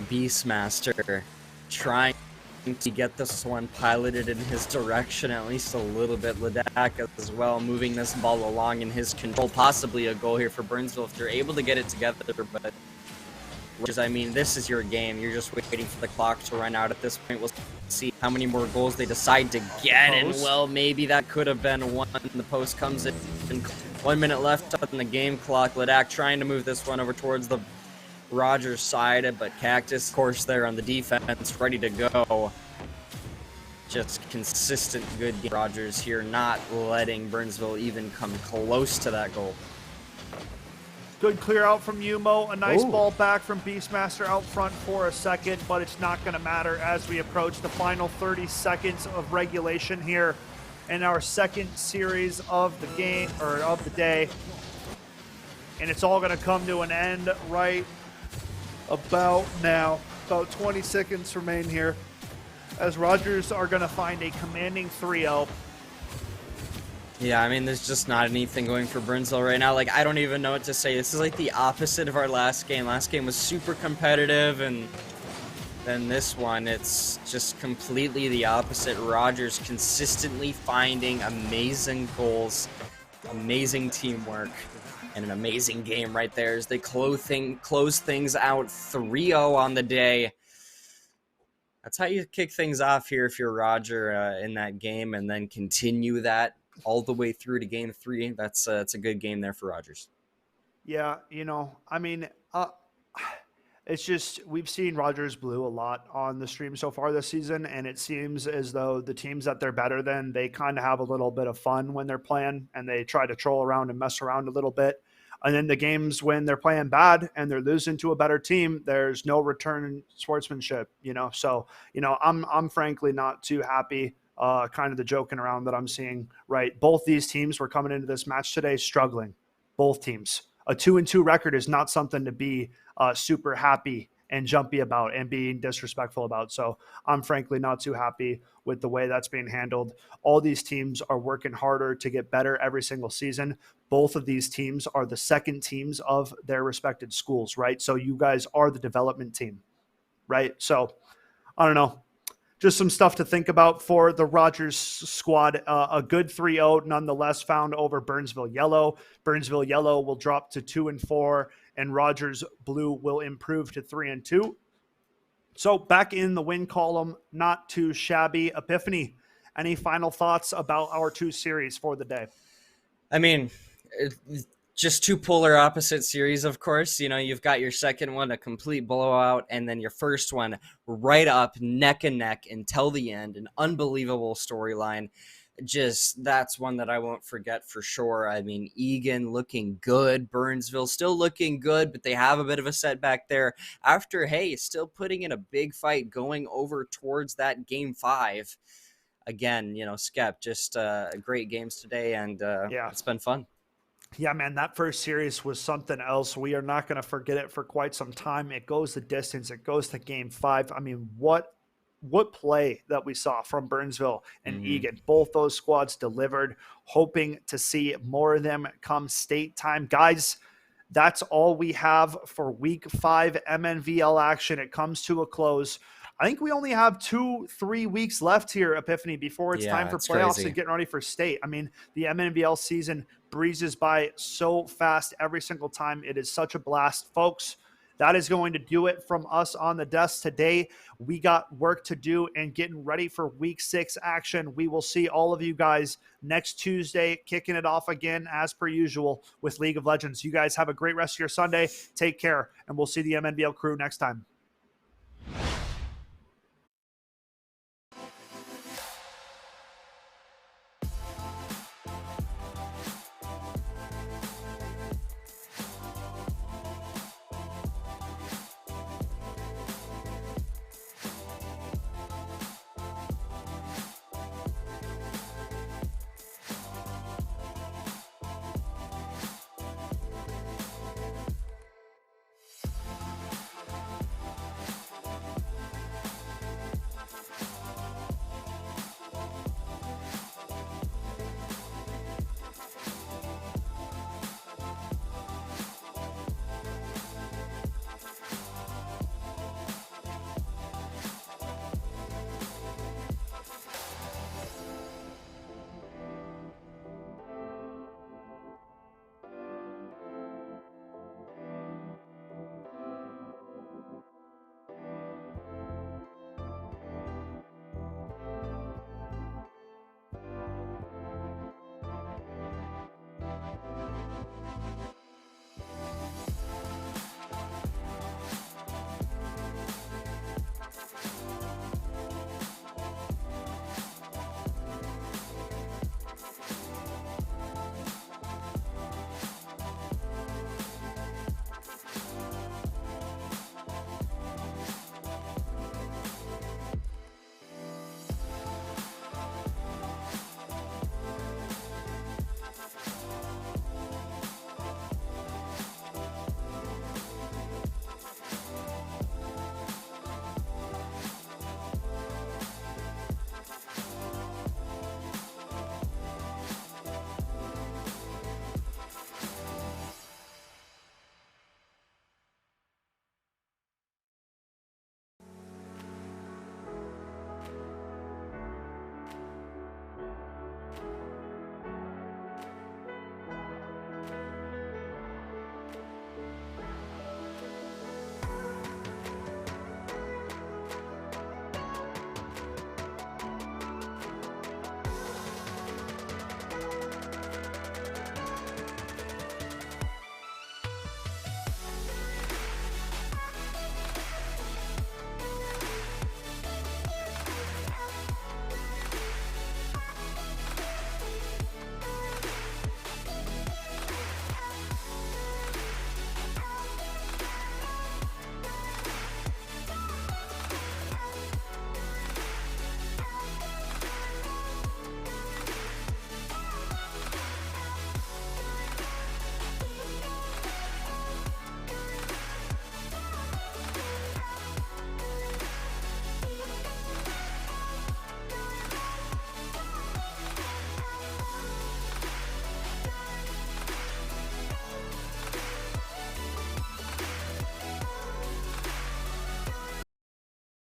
Beastmaster trying to get this one piloted in his direction at least a little bit. Lidak as well moving this ball along in his control. Possibly a goal here for Burnsville if they're able to get it together. But I mean, this is your game. You're just waiting for the clock to run out at this point. We'll see how many more goals they decide to get. And well, maybe that could have been one. The post comes in. 1 minute left on the game clock. Lidak trying to move this one over towards the Rogers side, but Cactus, of course, there on the defense, ready to go. Just consistent good game. Rogers here not letting Burnsville even come close to that goal. Good clear out from Yumo. A nice ball back from Beastmaster out front for a second, but it's not going to matter as we approach the final 30 seconds of regulation here in our second series of the game, or of the day. And it's all going to come to an end right about now. About 20 seconds remain here as Rogers are going to find a commanding 3-0. Yeah, I mean, there's just not anything going for Burnsville right now. Like, I don't even know what to say. This is like the opposite of our last game. Last game was super competitive, and then this one, it's just completely the opposite. Rogers consistently finding amazing goals, amazing teamwork, and an amazing game right there as they close things out 3-0 on the day. That's how you kick things off here if you're Roger in that game, and then continue that all the way through to game 3. That's it's a good game there for Rogers. Yeah, I mean, it's just we've seen Rogers Blue a lot on the stream so far this season, and it seems as though the teams that they're better than, they kind of have a little bit of fun when they're playing, and they try to troll around and mess around a little bit. And then the games when they're playing bad and they're losing to a better team, there's no return sportsmanship, So, I'm frankly not too happy. Kind of the joking around that I'm seeing, right? Both these teams were coming into this match today struggling. Both teams. A 2-2 record is not something to be super happy and jumpy about and being disrespectful about. So I'm frankly not too happy with the way that's being handled. All these teams are working harder to get better every single season. Both of these teams are the second teams of their respected schools, right? So you guys are the development team, right? So I don't know. Just some stuff to think about for the Rogers squad. A good 3-0 nonetheless found over Burnsville Yellow. Burnsville Yellow will drop to 2-4, and Rogers Blue will improve to 3-2. So back in the win column, not too shabby. Epiphany, any final thoughts about our 2 series for the day? I mean, just 2 polar opposite series, of course. You've got your second one, a complete blowout, and then your first one right up neck and neck until the end. An unbelievable storyline. Just, that's one that I won't forget for sure. I mean, Egan looking good, Burnsville still looking good, but they have a bit of a setback there after, hey, still putting in a big fight going over towards that game 5. Again, Skep, just great games today, and It's been fun. Yeah, man, that first series was something else. We are not going to forget it for quite some time. It goes the distance. It goes to game 5. I mean, what play that we saw from Burnsville and Egan. Both those squads delivered, hoping to see more of them come state time. Guys, that's all we have for week 5 MNVL action. It comes to a close. I think we only have 2-3 weeks left here, Epiphany, before it's time for playoffs crazy. and getting ready for state. I mean, the MNVL season breezes by so fast every single time. It is such a blast. Folks, that is going to do it from us on the desk today. We got work to do and getting ready for week 6 action. We will see all of you guys next Tuesday, kicking it off again as per usual with League of Legends. You guys have a great rest of your Sunday. Take care, and we'll see the MNVL crew next time.